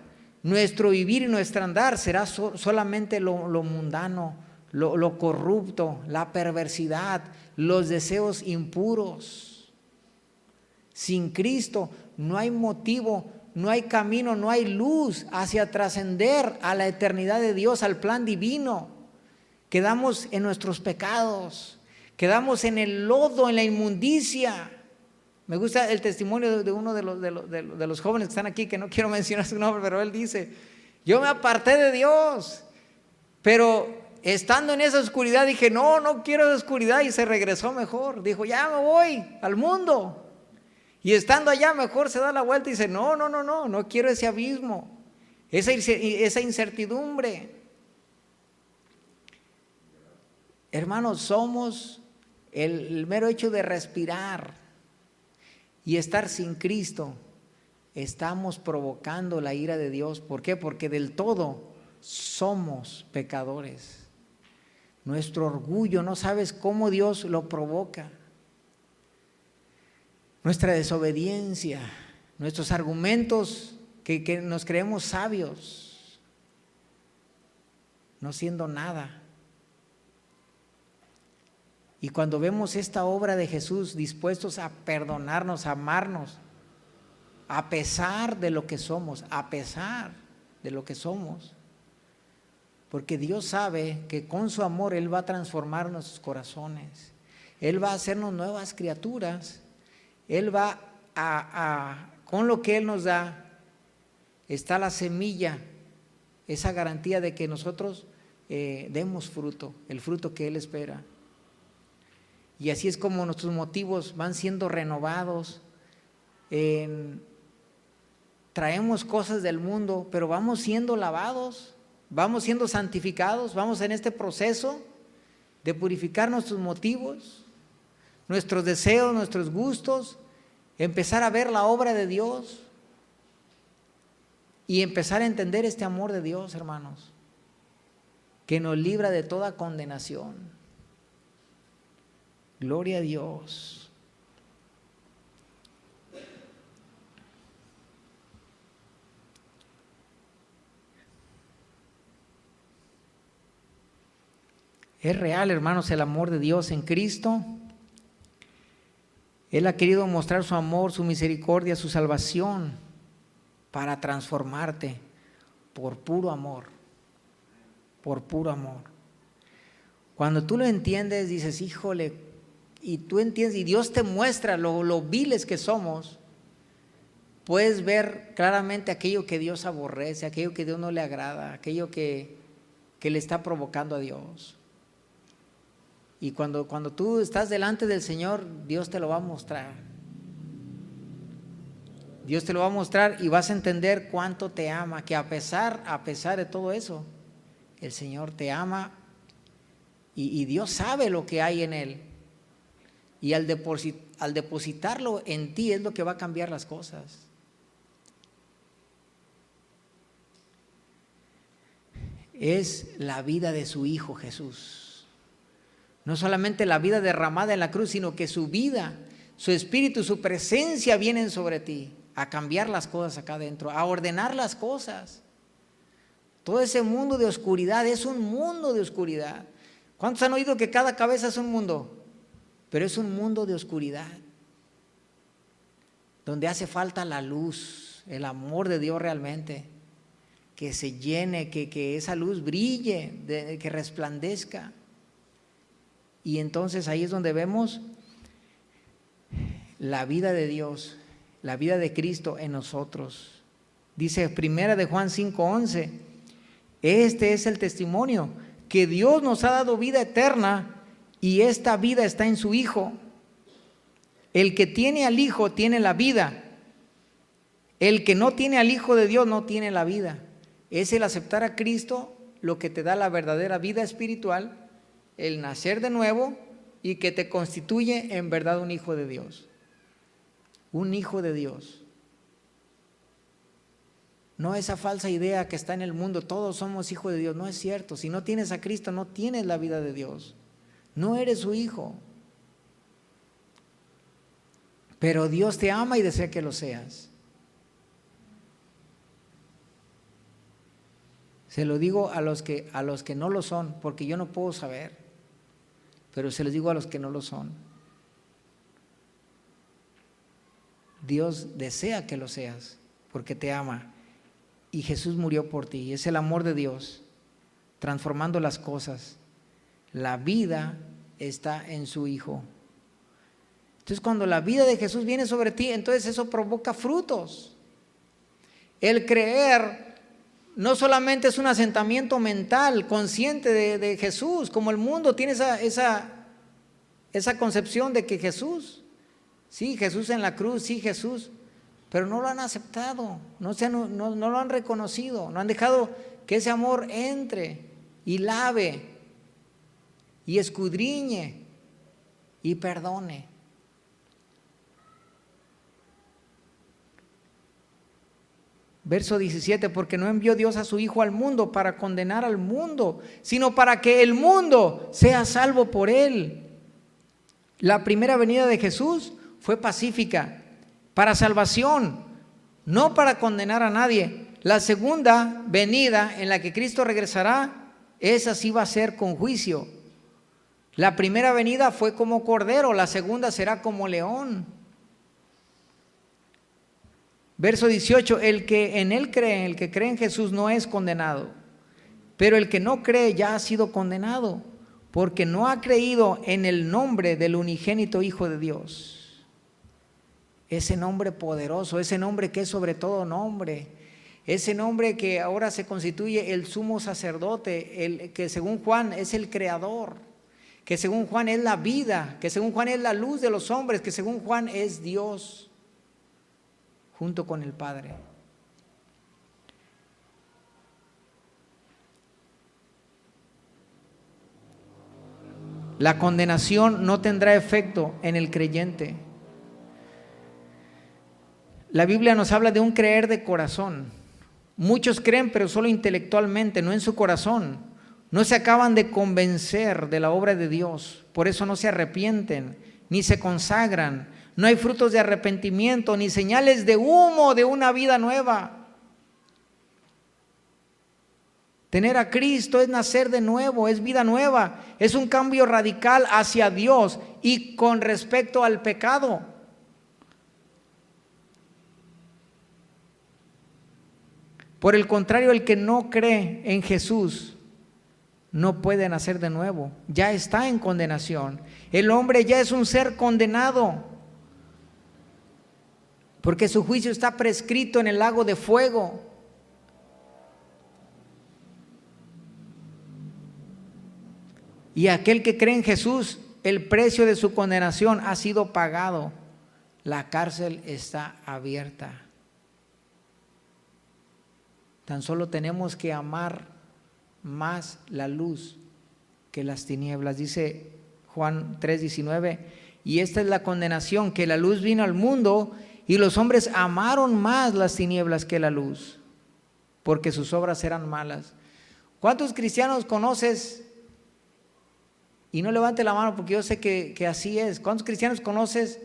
nuestro vivir y nuestro andar será solamente lo mundano, lo corrupto, la perversidad, los deseos impuros. Sin Cristo no hay motivo, no hay camino, no hay luz hacia trascender a la eternidad de Dios, al plan divino. quedamos en nuestros pecados, quedamos en el lodo, en la inmundicia. Me gusta el testimonio de uno de los jóvenes que están aquí, que no quiero mencionar su nombre, pero él dice: yo me aparté de Dios, pero estando en esa oscuridad dije: no quiero esa oscuridad, y se regresó mejor. Dijo: ya me voy al mundo. Y estando allá mejor se da la vuelta y dice: no quiero ese abismo, esa incertidumbre. Hermanos, somos el mero hecho de respirar y estar sin Cristo, estamos provocando la ira de Dios. ¿Por qué? Porque del todo somos pecadores. Nuestro orgullo, no sabes cómo Dios lo provoca. Nuestra desobediencia, nuestros argumentos que nos creemos sabios, no siendo nada. Y cuando vemos esta obra de Jesús, dispuestos a perdonarnos, a amarnos, a pesar de lo que somos, porque Dios sabe que con su amor Él va a transformar nuestros corazones, Él va a hacernos nuevas criaturas. Él va con lo que Él nos da, está la semilla, esa garantía de que nosotros demos fruto, el fruto que Él espera. Y así es como nuestros motivos van siendo renovados. Traemos cosas del mundo, pero vamos siendo lavados, vamos siendo santificados, vamos en este proceso de purificar nuestros motivos, nuestros deseos, nuestros gustos, empezar a ver la obra de Dios y empezar a entender este amor de Dios, hermanos, que nos libra de toda condenación. Gloria a Dios. Es real, hermanos, el amor de Dios en Cristo. Él ha querido mostrar su amor, su misericordia, su salvación para transformarte por puro amor, por puro amor. Cuando tú lo entiendes, dices: híjole, y tú entiendes, y Dios te muestra lo viles que somos, puedes ver claramente aquello que Dios aborrece, aquello que Dios no le agrada, aquello que le está provocando a Dios. Y cuando tú estás delante del Señor, Dios te lo va a mostrar. Dios te lo va a mostrar y vas a entender cuánto te ama, que a pesar de todo eso, el Señor te ama y Dios sabe lo que hay en Él. Y al depositarlo en ti es lo que va a cambiar las cosas. Es la vida de su Hijo Jesús. No solamente la vida derramada en la cruz, sino que su vida, su espíritu, su presencia vienen sobre ti a cambiar las cosas acá adentro, a ordenar las cosas. Todo ese mundo de oscuridad es un mundo de oscuridad. ¿Cuántos han oído que cada cabeza es un mundo? Pero es un mundo de oscuridad, donde hace falta la luz, el amor de Dios realmente, que se llene, que esa luz brille, que resplandezca. Y entonces ahí es donde vemos la vida de Dios, la vida de Cristo en nosotros. Dice 1 de Juan 5:11, este es el testimonio, que Dios nos ha dado vida eterna y esta vida está en su Hijo. El que tiene al Hijo tiene la vida. El que no tiene al Hijo de Dios no tiene la vida. Es el aceptar a Cristo lo que te da la verdadera vida espiritual, el nacer de nuevo y que te constituye en verdad un hijo de Dios. Un hijo de Dios. No esa falsa idea que está en el mundo, todos somos hijos de Dios. No es cierto. Si no tienes a Cristo, no tienes la vida de Dios. No eres su hijo. Pero Dios te ama y desea que lo seas. Se lo digo a los que no lo son, porque yo no puedo saber, pero se los digo a los que no lo son. Dios desea que lo seas, porque te ama, y Jesús murió por ti, y es el amor de Dios, transformando las cosas. La vida está en su Hijo. Entonces, cuando la vida de Jesús viene sobre ti, entonces eso provoca frutos. El creer no solamente es un asentamiento mental, consciente de Jesús, como el mundo tiene esa concepción de que Jesús, sí, Jesús en la cruz, sí, Jesús, pero no lo han aceptado, no lo han reconocido, no han dejado que ese amor entre y lave y escudriñe y perdone. Verso 17, porque no envió Dios a su Hijo al mundo para condenar al mundo, sino para que el mundo sea salvo por él. La primera venida de Jesús fue pacífica, para salvación, no para condenar a nadie. La segunda venida en la que Cristo regresará, esa sí va a ser con juicio. La primera venida fue como cordero, la segunda será como león. Verso 18, el que en él cree, el que cree en Jesús no es condenado, pero el que no cree ya ha sido condenado, porque no ha creído en el nombre del unigénito Hijo de Dios. Ese nombre poderoso, ese nombre que es sobre todo nombre, ese nombre que ahora se constituye el sumo sacerdote, el que según Juan es el creador, que según Juan es la vida, que según Juan es la luz de los hombres, que según Juan es Dios junto con el Padre. La condenación no tendrá efecto en el creyente. La Biblia nos habla de un creer de corazón. Muchos creen, pero solo intelectualmente, no en su corazón. No se acaban de convencer de la obra de Dios, por eso no se arrepienten, ni se consagran. No hay frutos de arrepentimiento, ni señales de humo de una vida nueva. Tener a Cristo es nacer de nuevo, es vida nueva, es un cambio radical hacia Dios y con respecto al pecado. Por el contrario, el que no cree en Jesús no puede nacer de nuevo, ya está en condenación. El hombre ya es un ser condenado, porque su juicio está prescrito en el lago de fuego. Y aquel que cree en Jesús, el precio de su condenación ha sido pagado. La cárcel está abierta. Tan solo tenemos que amar más la luz que las tinieblas. Dice Juan 3:19, y esta es la condenación, que la luz vino al mundo y los hombres amaron más las tinieblas que la luz, porque sus obras eran malas. ¿Cuántos cristianos conoces? Y no levante la mano porque yo sé que así es. ¿Cuántos cristianos conoces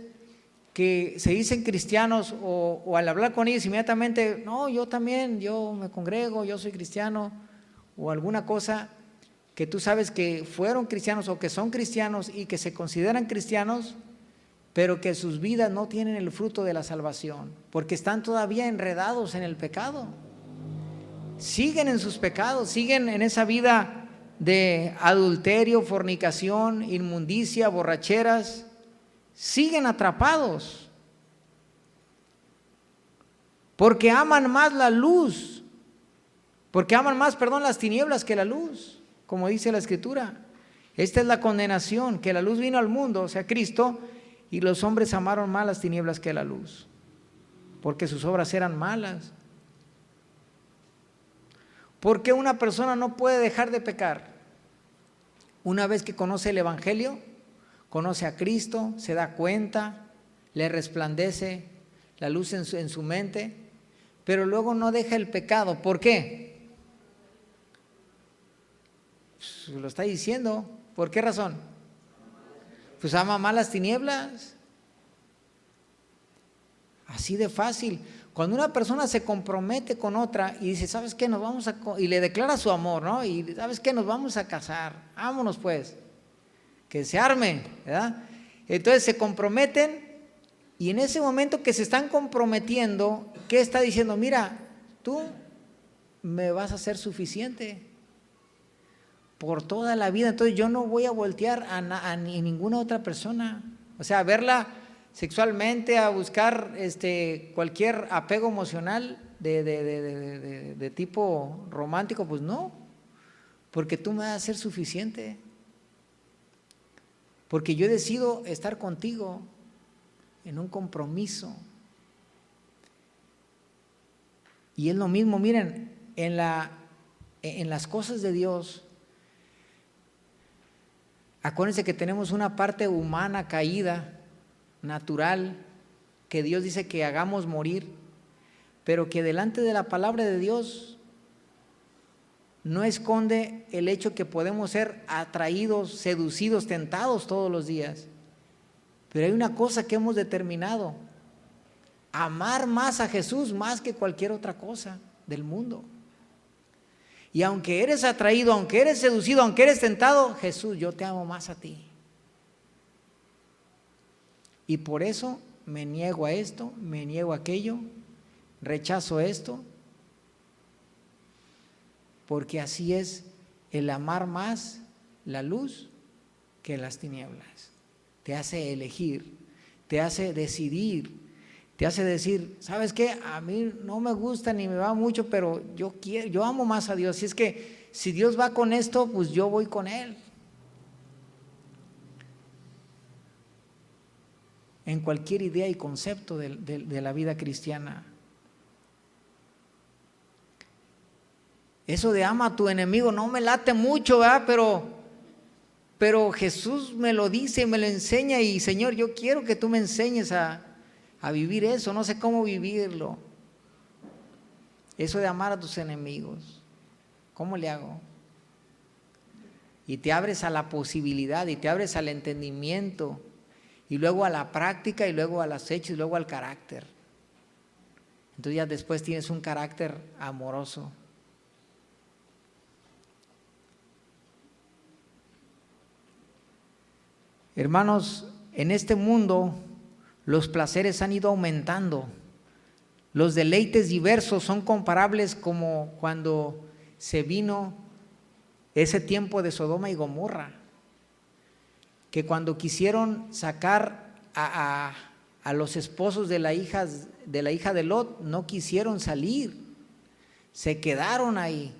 que se dicen cristianos o al hablar con ellos inmediatamente, no, yo también, yo me congrego, yo soy cristiano, o alguna cosa que tú sabes que fueron cristianos o que son cristianos y que se consideran cristianos, pero que sus vidas no tienen el fruto de la salvación, porque están todavía enredados en el pecado? Siguen en sus pecados, siguen en esa vida de adulterio, fornicación, inmundicia, borracheras, siguen atrapados, porque aman más la luz, porque aman más, las tinieblas que la luz, como dice la Escritura. Esta es la condenación, que la luz vino al mundo, o sea, Cristo, y los hombres amaron más las tinieblas que la luz, porque sus obras eran malas. ¿Por qué una persona no puede dejar de pecar? Una vez que conoce el Evangelio, conoce a Cristo, se da cuenta, le resplandece la luz en su mente, pero luego no deja el pecado. ¿Por qué? Pues lo está diciendo. ¿Por qué razón? Pues ama más las tinieblas. Así de fácil. Cuando una persona se compromete con otra y dice, ¿sabes qué? Y le declara su amor, ¿no? Y ¿sabes qué? Nos vamos a casar. Vámonos pues. Que se arme, ¿verdad? Entonces se comprometen y en ese momento que se están comprometiendo, ¿qué está diciendo? Mira, tú me vas a ser suficiente. por toda la vida. Entonces yo no voy a voltear a ninguna otra persona. O sea, a verla sexualmente, a buscar cualquier apego emocional de tipo romántico, pues no, porque tú me vas a ser suficiente. Porque yo decido estar contigo en un compromiso. Y es lo mismo, miren, en las cosas de Dios, acuérdense que tenemos una parte humana caída, natural, que Dios dice que hagamos morir, pero que delante de la palabra de Dios no esconde el hecho que podemos ser atraídos, seducidos, tentados todos los días. Pero hay una cosa que hemos determinado: amar más a Jesús más que cualquier otra cosa del mundo. Y aunque eres atraído, aunque eres seducido, aunque eres tentado, Jesús, yo te amo más a ti. Y por eso me niego a esto, me niego a aquello, rechazo esto, porque así es el amar más la luz que las tinieblas. Te hace elegir, te hace decidir, te hace decir, ¿sabes qué? A mí no me gusta ni me va mucho, pero yo amo más a Dios. Y es que si Dios va con esto, pues yo voy con Él. En cualquier idea y concepto de la vida cristiana. Eso de ama a tu enemigo no me late mucho, ¿verdad? Pero Jesús me lo dice, me lo enseña, y Señor, yo quiero que tú me enseñes a vivir eso, no sé cómo vivirlo. Eso de amar a tus enemigos, ¿cómo le hago? Y te abres a la posibilidad, y te abres al entendimiento, y luego a la práctica, y luego a los hechos, y luego al carácter. Entonces ya después tienes un carácter amoroso. Hermanos, en este mundo los placeres han ido aumentando. Los deleites diversos son comparables como cuando se vino ese tiempo de Sodoma y Gomorra, que cuando quisieron sacar a los esposos de la hija de Lot, no quisieron salir, se quedaron ahí.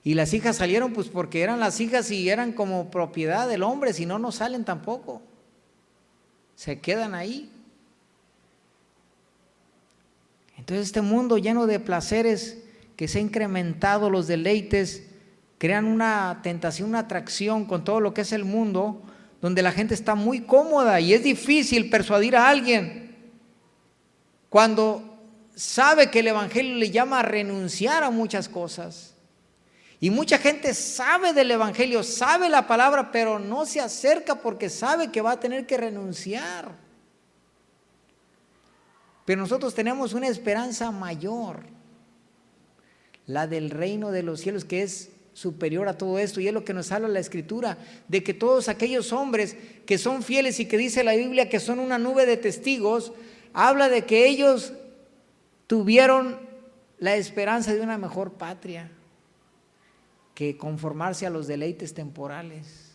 Y las hijas salieron pues porque eran las hijas y eran como propiedad del hombre, si no, no salen tampoco. Se quedan ahí. Entonces este mundo lleno de placeres que se ha incrementado, los deleites, crean una tentación, una atracción con todo lo que es el mundo, donde la gente está muy cómoda y es difícil persuadir a alguien cuando sabe que el Evangelio le llama a renunciar a muchas cosas. Y mucha gente sabe del Evangelio, sabe la palabra, pero no se acerca porque sabe que va a tener que renunciar. Pero nosotros tenemos una esperanza mayor, la del reino de los cielos, que es superior a todo esto, y es lo que nos habla la Escritura, de que todos aquellos hombres que son fieles y que dice la Biblia que son una nube de testigos, habla de que ellos tuvieron la esperanza de una mejor patria que conformarse a los deleites temporales.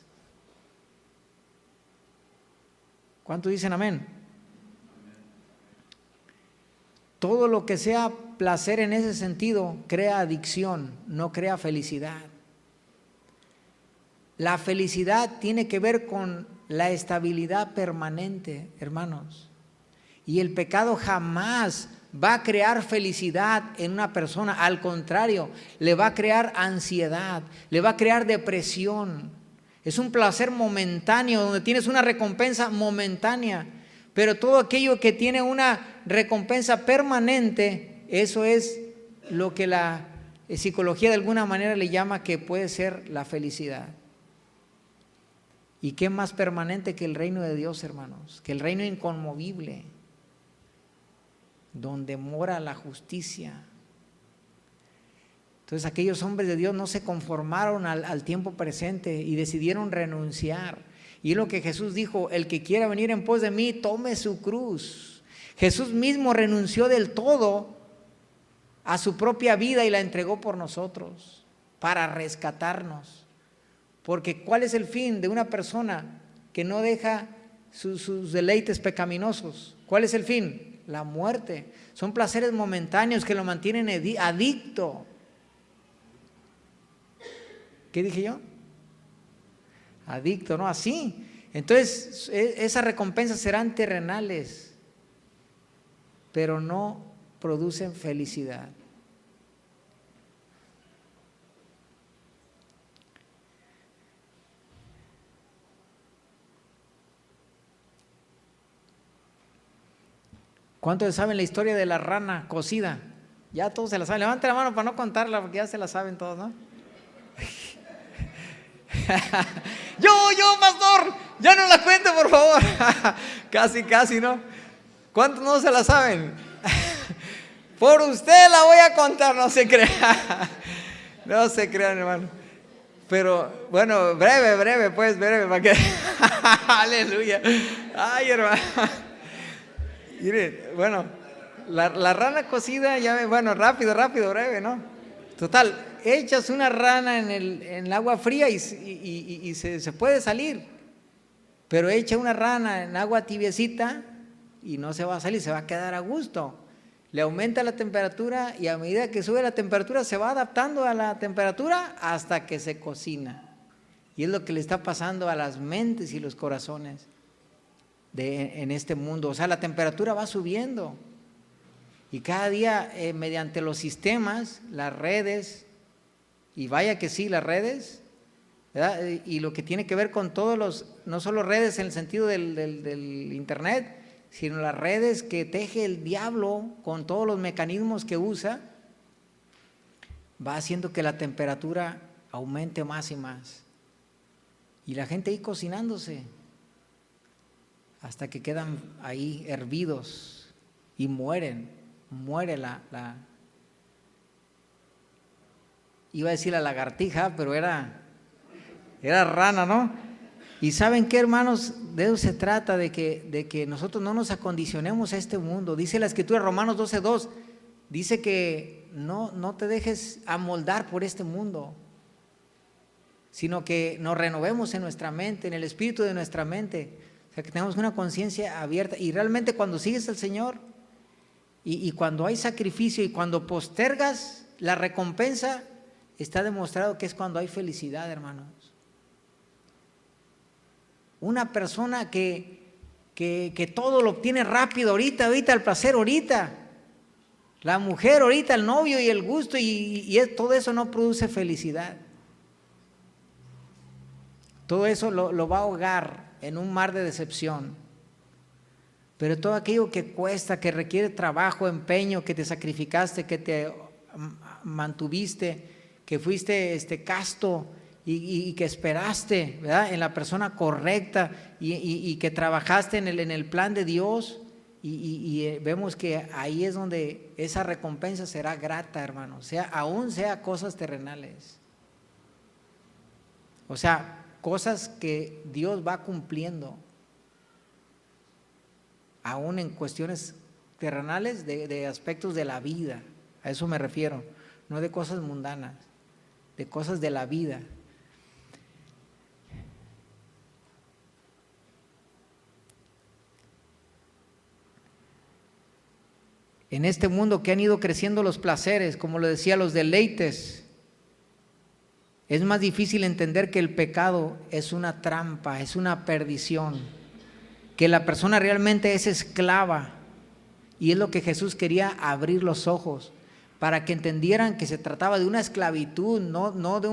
¿Cuántos dicen amén? Todo lo que sea placer en ese sentido crea adicción, no crea felicidad. La felicidad tiene que ver con la estabilidad permanente, hermanos. Y el pecado jamás va a crear felicidad en una persona, al contrario, le va a crear ansiedad, le va a crear depresión. Es un placer momentáneo, donde tienes una recompensa momentánea, pero todo aquello que tiene una recompensa permanente, eso es lo que la psicología de alguna manera le llama que puede ser la felicidad. ¿Y qué más permanente que el reino de Dios, hermanos? Que el reino inconmovible, donde mora la justicia. Entonces aquellos hombres de Dios no se conformaron al tiempo presente y decidieron renunciar. Y es lo que Jesús dijo: el que quiera venir en pos de mí, tome su cruz. Jesús mismo renunció del todo a su propia vida y la entregó por nosotros, para rescatarnos. Porque ¿cuál es el fin de una persona que no deja sus deleites pecaminosos? ¿Cuál es el fin? La muerte. Son placeres momentáneos que lo mantienen adicto. ¿Qué dije yo? Adicto, ¿no? Así. Entonces, esas recompensas serán terrenales, pero no producen felicidad. ¿Cuántos saben la historia de la rana cocida? Ya todos se la saben. Levanten la mano para no contarla, porque ya se la saben todos, ¿no? Yo, pastor, ya no la cuente, por favor. Casi, ¿no? ¿Cuántos no se la saben? Por usted la voy a contar, no se crean. No se crean, hermano. Pero, bueno, breve, pues, breve, para que. Aleluya. Ay, hermano. Miren, bueno, la rana cocida, bueno, rápido, breve, ¿no? Total, echas una rana en el agua fría y se puede salir, pero echa una rana en agua tibiecita y no se va a salir, se va a quedar a gusto. Le aumenta la temperatura y a medida que sube la temperatura se va adaptando a la temperatura hasta que se cocina. Y es lo que le está pasando a las mentes y los corazones en este mundo. O sea, la temperatura va subiendo y cada día mediante los sistemas, las redes, y vaya que sí, las redes, ¿verdad? Y lo que tiene que ver con todos los, no solo redes en el sentido del internet, sino las redes que teje el diablo con todos los mecanismos que usa, va haciendo que la temperatura aumente más y más. Y la gente ahí cocinándose hasta que quedan ahí hervidos y muere iba a decir la lagartija, pero era rana, ¿no? Y ¿saben qué, hermanos? De eso se trata, de que nosotros no nos acondicionemos a este mundo. Dice la Escritura, Romanos 12:2, dice que no te dejes amoldar por este mundo, sino que nos renovemos en nuestra mente, en el espíritu de nuestra mente. O sea, que tengamos una conciencia abierta. Y realmente cuando sigues al Señor y cuando hay sacrificio y cuando postergas la recompensa, está demostrado que es cuando hay felicidad, hermanos. Una persona que todo lo obtiene rápido, ahorita el placer ahorita, la mujer ahorita, el novio y el gusto y todo eso no produce felicidad. Todo eso lo va a ahogar en un mar de decepción. Pero todo aquello que cuesta, que requiere trabajo, empeño, que te sacrificaste, que te mantuviste, que fuiste casto y que esperaste, ¿verdad?, en la persona correcta y que trabajaste en el plan de Dios, y vemos que ahí es donde esa recompensa será grata, hermano, aún sea cosas terrenales. O sea, cosas que Dios va cumpliendo, aún en cuestiones terrenales de aspectos de la vida. A eso me refiero, no de cosas mundanas, de cosas de la vida. En este mundo que han ido creciendo los placeres, como lo decía, los deleites, es más difícil entender que el pecado es una trampa, es una perdición, que la persona realmente es esclava, y es lo que Jesús quería abrir los ojos para que entendieran que se trataba de una esclavitud, no de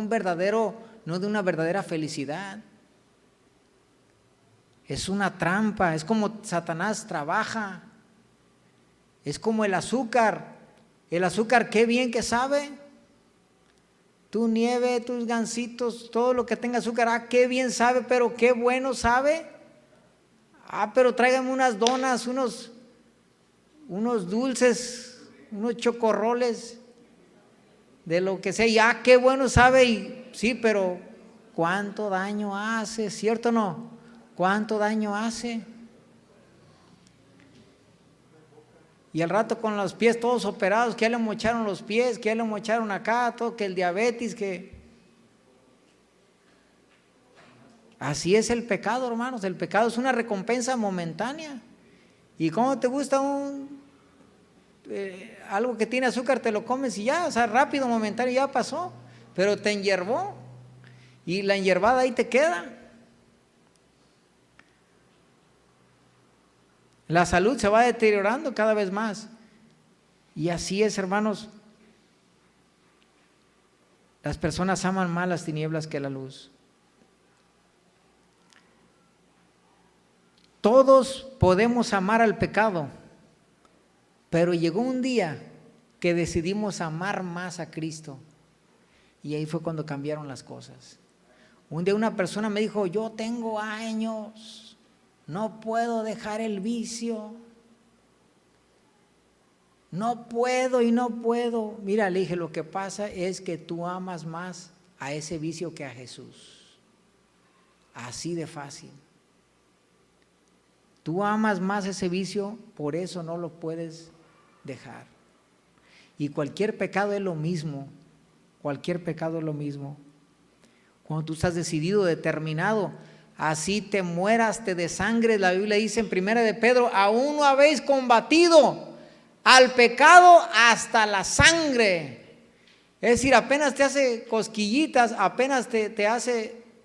una verdadera felicidad. Es una trampa, es como Satanás trabaja, es como el azúcar. El azúcar, qué bien que sabe. Tu nieve, tus gansitos, todo lo que tenga azúcar, qué bien sabe, pero qué bueno sabe. Pero tráigame unas donas, unos dulces, unos chocorroles, de lo que sea, qué bueno sabe, y sí, pero ¿cuánto daño hace? ¿Cierto o no? ¿Cuánto daño hace? Y al rato con los pies todos operados, que ya le mocharon los pies, que ya le mocharon acá, todo, que el diabetes, que... Así es el pecado, hermanos. El pecado es una recompensa momentánea. ¿Y cómo te gusta algo que tiene azúcar? Te lo comes y ya, o sea, rápido, momentáneo, ya pasó. Pero te enyerbó. Y la enyerbada ahí te queda. La salud se va deteriorando cada vez más. Y así es, hermanos. Las personas aman más las tinieblas que la luz. Todos podemos amar al pecado, pero llegó un día que decidimos amar más a Cristo. Y ahí fue cuando cambiaron las cosas. Un día una persona me dijo, yo tengo años, no puedo dejar el vicio. No puedo y no puedo. Mira, le dije, lo que pasa es que tú amas más a ese vicio que a Jesús. Así de fácil. Tú amas más ese vicio, por eso no lo puedes dejar. Y cualquier pecado es lo mismo. Cualquier pecado es lo mismo. Cuando tú estás decidido, determinado, así te mueras, te desangres. La Biblia dice en 1 de Pedro, aún no habéis combatido al pecado hasta la sangre. Es decir, apenas te hace cosquillitas, apenas te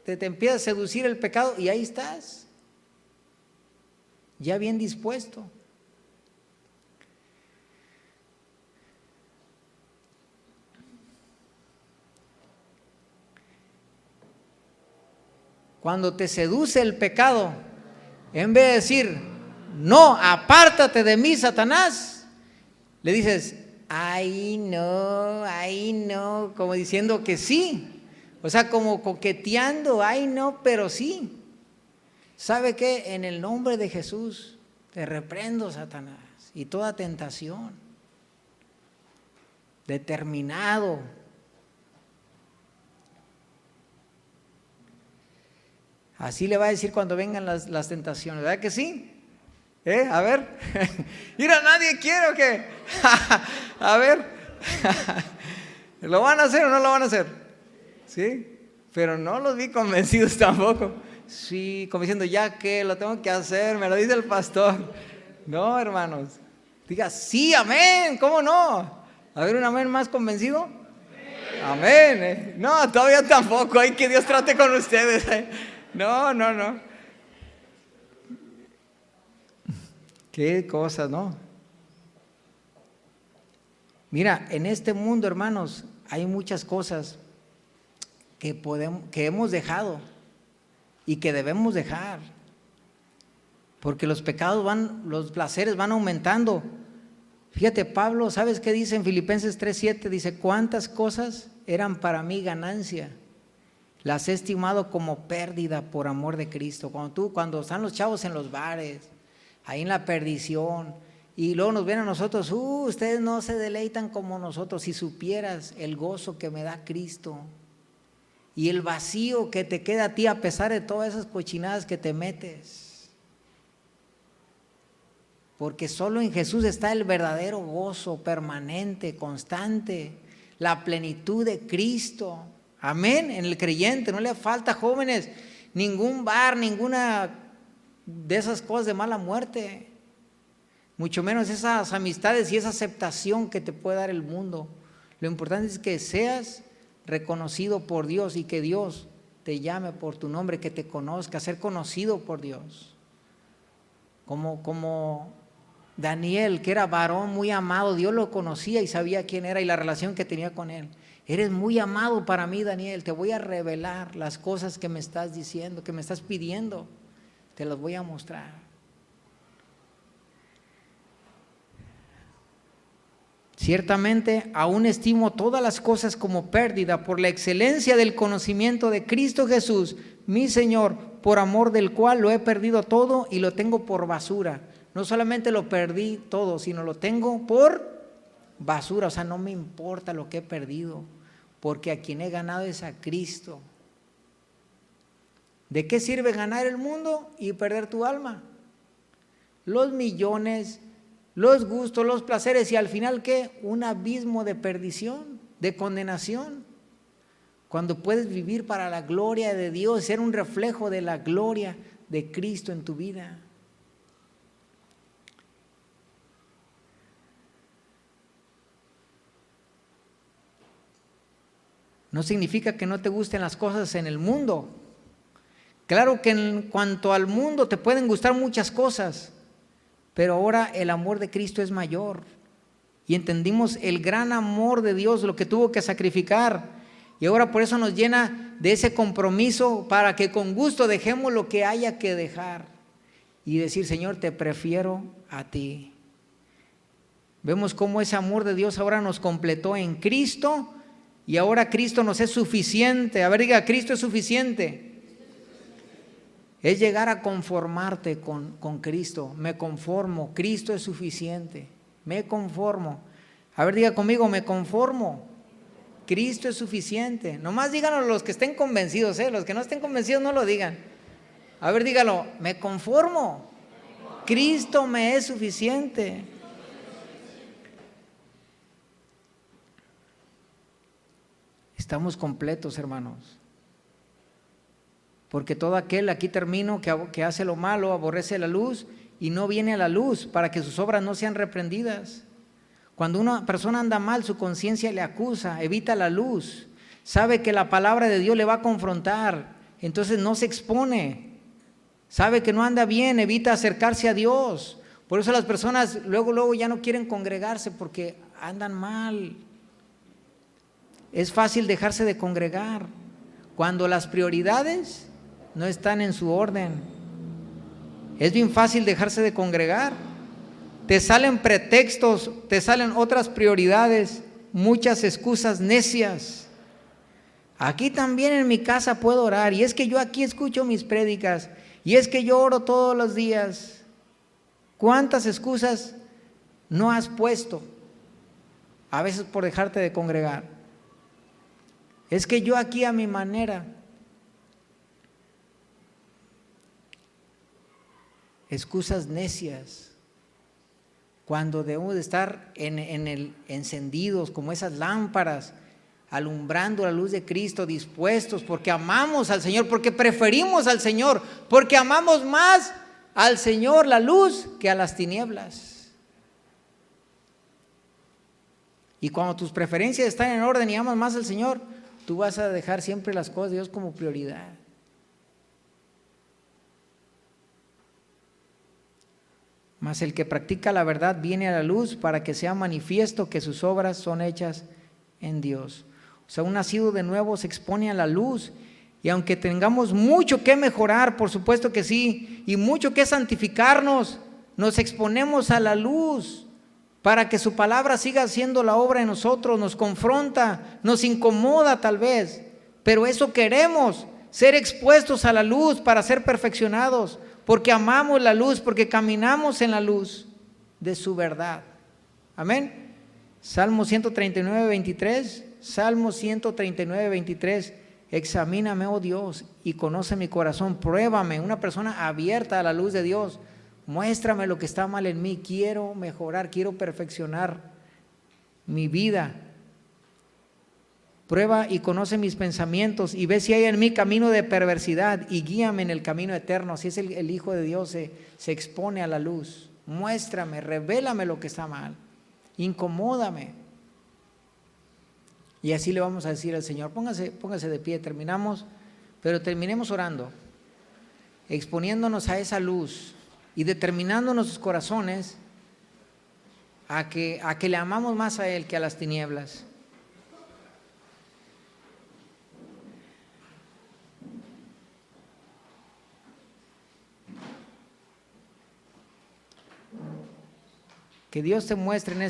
empieza a seducir el pecado y ahí estás, ya bien dispuesto. Cuando te seduce el pecado, en vez de decir, no, apártate de mí, Satanás, le dices, ay no, como diciendo que sí. O sea, como coqueteando, ay no, pero sí. ¿Sabe qué? En el nombre de Jesús te reprendo, Satanás, y toda tentación. Determinado. Así le va a decir cuando vengan las tentaciones, ¿verdad que sí? A ver, mira, nadie quiere o qué. A ver, ¿lo van a hacer o no lo van a hacer? Sí, pero no los vi convencidos tampoco. Sí, como diciendo, ya que lo tengo que hacer, me lo dice el pastor. No, hermanos, diga sí, amén, ¿cómo no? A ver, un amén más convencido. Amén. No, todavía tampoco, hay que Dios trate con ustedes. No. Qué cosas, ¿no? Mira, en este mundo, hermanos, hay muchas cosas que hemos dejado y que debemos dejar, porque los pecados los placeres van aumentando. Fíjate, Pablo, ¿sabes qué dice en Filipenses 3:7? Dice, ¿cuántas cosas eran para mí ganancia? Las he estimado como pérdida por amor de Cristo. Cuando están los chavos en los bares, ahí en la perdición, y luego nos ven a nosotros, ustedes no se deleitan como nosotros. Si supieras el gozo que me da Cristo y el vacío que te queda a ti a pesar de todas esas cochinadas que te metes. Porque solo en Jesús está el verdadero gozo permanente, constante, la plenitud de Cristo. Amén, en el creyente no le falta, jóvenes, ningún bar, ninguna de esas cosas de mala muerte, mucho menos esas amistades y esa aceptación que te puede dar el mundo. Lo importante es que seas reconocido por Dios y que Dios te llame por tu nombre, que te conozca, ser conocido por Dios. Como Daniel, que era varón muy amado, Dios lo conocía y sabía quién era y la relación que tenía con él. Eres muy amado para mí, Daniel, te voy a revelar las cosas que me estás diciendo, que me estás pidiendo, te las voy a mostrar. Ciertamente, aún estimo todas las cosas como pérdida por la excelencia del conocimiento de Cristo Jesús, mi Señor, por amor del cual lo he perdido todo y lo tengo por basura. No solamente lo perdí todo, sino lo tengo por basura. O sea, no me importa lo que he perdido, porque a quien he ganado es a Cristo. ¿De qué sirve ganar el mundo y perder tu alma? Los millones, los gustos, los placeres y al final ¿qué? Un abismo de perdición, de condenación. Cuando puedes vivir para la gloria de Dios, ser un reflejo de la gloria de Cristo en tu vida. No significa que no te gusten las cosas en el mundo. Claro que en cuanto al mundo te pueden gustar muchas cosas, pero ahora el amor de Cristo es mayor. Y entendimos el gran amor de Dios, lo que tuvo que sacrificar. Y ahora por eso nos llena de ese compromiso para que con gusto dejemos lo que haya que dejar. Y decir, Señor, te prefiero a ti. Vemos cómo ese amor de Dios ahora nos completó en Cristo. Y ahora Cristo nos es suficiente. A ver, diga, Cristo es suficiente. Es llegar a conformarte con Cristo. Me conformo, Cristo es suficiente. Me conformo. A ver, diga conmigo, me conformo. Cristo es suficiente. Nomás díganlo los que estén convencidos, los que no estén convencidos no lo digan. A ver, dígalo, me conformo. Cristo me es suficiente. Estamos completos, hermanos. Porque todo aquel, aquí termino, que hace lo malo, aborrece la luz y no viene a la luz para que sus obras no sean reprendidas. Cuando una persona anda mal, su conciencia le acusa, evita la luz, sabe que la palabra de Dios le va a confrontar, entonces no se expone, sabe que no anda bien, evita acercarse a Dios. Por eso las personas luego ya no quieren congregarse porque andan mal. Es fácil dejarse de congregar cuando las prioridades no están en su orden. Es bien fácil dejarse de congregar. Te salen pretextos, te salen otras prioridades, muchas excusas necias. Aquí también en mi casa puedo orar, y es que yo aquí escucho mis prédicas, y es que yo oro todos los días. ¿Cuántas excusas no has puesto? A veces por dejarte de congregar. Es que yo aquí a mi manera. Excusas necias. Cuando debemos de estar encendidos como esas lámparas, alumbrando la luz de Cristo, dispuestos, porque amamos al Señor, porque preferimos al Señor, porque amamos más al Señor la luz que a las tinieblas. Y cuando tus preferencias están en orden y amas más al Señor, tú vas a dejar siempre las cosas de Dios como prioridad. Mas el que practica la verdad viene a la luz para que sea manifiesto que sus obras son hechas en Dios. O sea, un nacido de nuevo se expone a la luz, y aunque tengamos mucho que mejorar, por supuesto que sí, y mucho que santificarnos, nos exponemos a la luz para que su palabra siga haciendo la obra en nosotros. Nos confronta, nos incomoda tal vez, pero eso queremos, ser expuestos a la luz para ser perfeccionados, porque amamos la luz, porque caminamos en la luz de su verdad. Amén. Salmo 139, 23. Salmo 139, 23. Examíname, oh Dios, y conoce mi corazón. Pruébame, una persona abierta a la luz de Dios. Muéstrame lo que está mal en mí. Quiero mejorar, quiero perfeccionar mi vida. Prueba y conoce mis pensamientos y ve si hay en mí camino de perversidad y guíame en el camino eterno. Así es el Hijo de Dios, se expone a la luz. Muéstrame, revélame lo que está mal, incomódame. Y así le vamos a decir al Señor. Póngase de pie, terminamos, pero terminemos orando, exponiéndonos a esa luz y determinando nuestros corazones a que le amamos más a Él que a las tinieblas. Que Dios te muestre en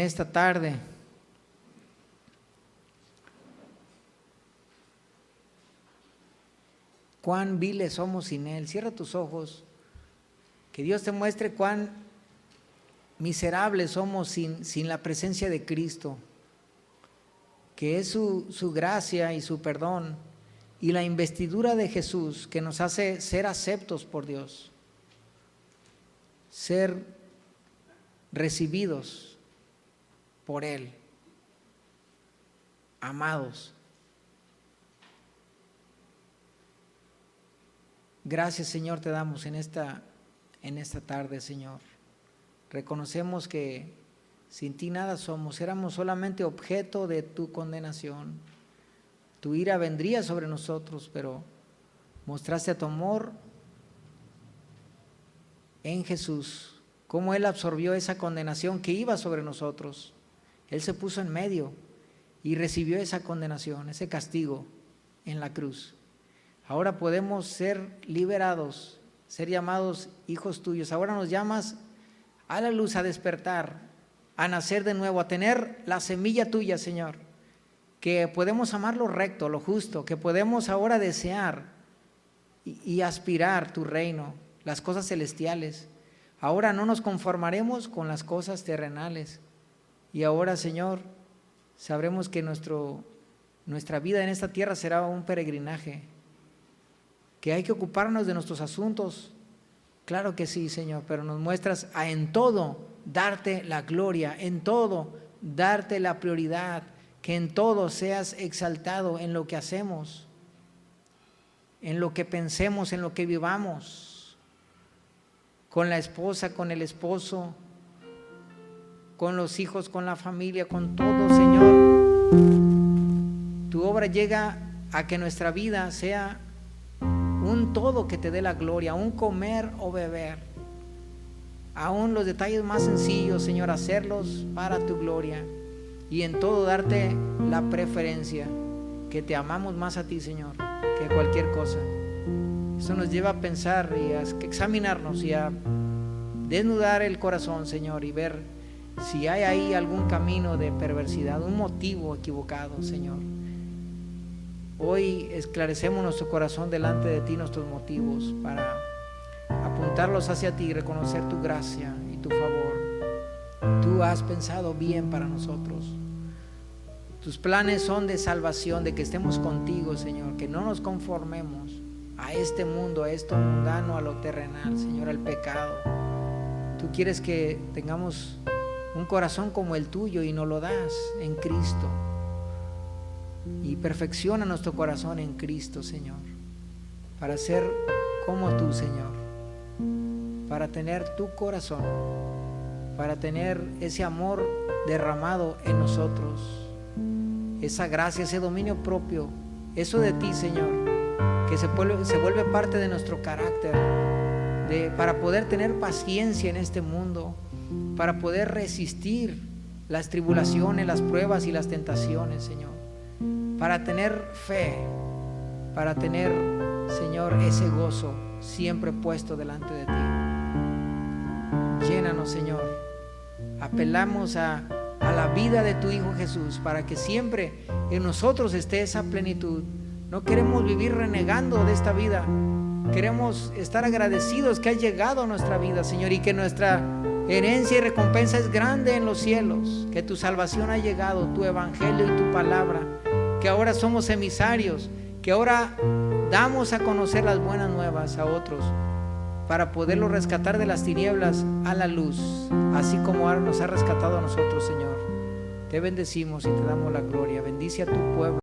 esta tarde cuán viles somos sin Él. Cierra tus ojos. Que Dios te muestre cuán miserables somos sin la presencia de Cristo, que es su gracia y su perdón y la investidura de Jesús que nos hace ser aceptos por Dios. ser recibidos por Él, amados. Gracias, Señor, te damos en esta tarde, Señor. Reconocemos que sin ti nada somos, éramos solamente objeto de tu condenación. Tu ira vendría sobre nosotros, pero mostraste tu amor en Jesús, cómo Él absorbió esa condenación que iba sobre nosotros. Él se puso en medio y recibió esa condenación, ese castigo en la cruz. Ahora podemos ser liberados, ser llamados hijos tuyos. Ahora nos llamas a la luz, a despertar, a nacer de nuevo, a tener la semilla tuya, Señor. Que podemos amar lo recto, lo justo, que podemos ahora desear y aspirar tu reino, las cosas celestiales. Ahora no nos conformaremos con las cosas terrenales. Y ahora, Señor, sabremos que nuestra vida en esta tierra será un peregrinaje, que hay que ocuparnos de nuestros asuntos. Claro que sí, Señor, pero nos muestras a en todo darte la gloria, en todo darte la prioridad, que en todo seas exaltado en lo que hacemos, en lo que pensemos, en lo que vivamos, con la esposa, con el esposo, con los hijos, con la familia, con todo, Señor. Tu obra llega a que nuestra vida sea un todo que te dé la gloria, un comer o beber, aún los detalles más sencillos, Señor, hacerlos para tu gloria y en todo darte la preferencia, que te amamos más a ti, Señor, que cualquier cosa. Eso nos lleva a pensar y a examinarnos y a desnudar el corazón, Señor, y ver si hay ahí algún camino de perversidad, un motivo equivocado, Señor. Hoy esclarecemos nuestro corazón delante de ti, nuestros motivos, para apuntarlos hacia ti y reconocer tu gracia y tu favor. Tú has pensado bien para nosotros. Tus planes son de salvación, de que estemos contigo, Señor, que no nos conformemos a este mundo, a esto mundano, a lo terrenal, Señor, al pecado. Tú quieres que tengamos un corazón como el tuyo y nos lo das en Cristo. Y perfecciona nuestro corazón en Cristo, Señor, para ser como tú, Señor, para tener tu corazón, para tener ese amor derramado en nosotros, esa gracia, ese dominio propio, eso de ti, Señor, que se vuelve parte de nuestro carácter, para poder tener paciencia en este mundo, para poder resistir las tribulaciones, las pruebas y las tentaciones, Señor, para tener fe, para tener, Señor, ese gozo siempre puesto delante de ti. Llénanos, Señor. Apelamos a la vida de tu Hijo Jesús para que siempre en nosotros esté esa plenitud. No queremos vivir renegando de esta vida. Queremos estar agradecidos que has llegado a nuestra vida, Señor, y que nuestra herencia y recompensa es grande en los cielos, que tu salvación ha llegado, tu evangelio y tu palabra, que ahora somos emisarios, que ahora damos a conocer las buenas nuevas a otros para poderlos rescatar de las tinieblas a la luz, así como ahora nos ha rescatado a nosotros, Señor. Te bendecimos y te damos la gloria. Bendice a tu pueblo.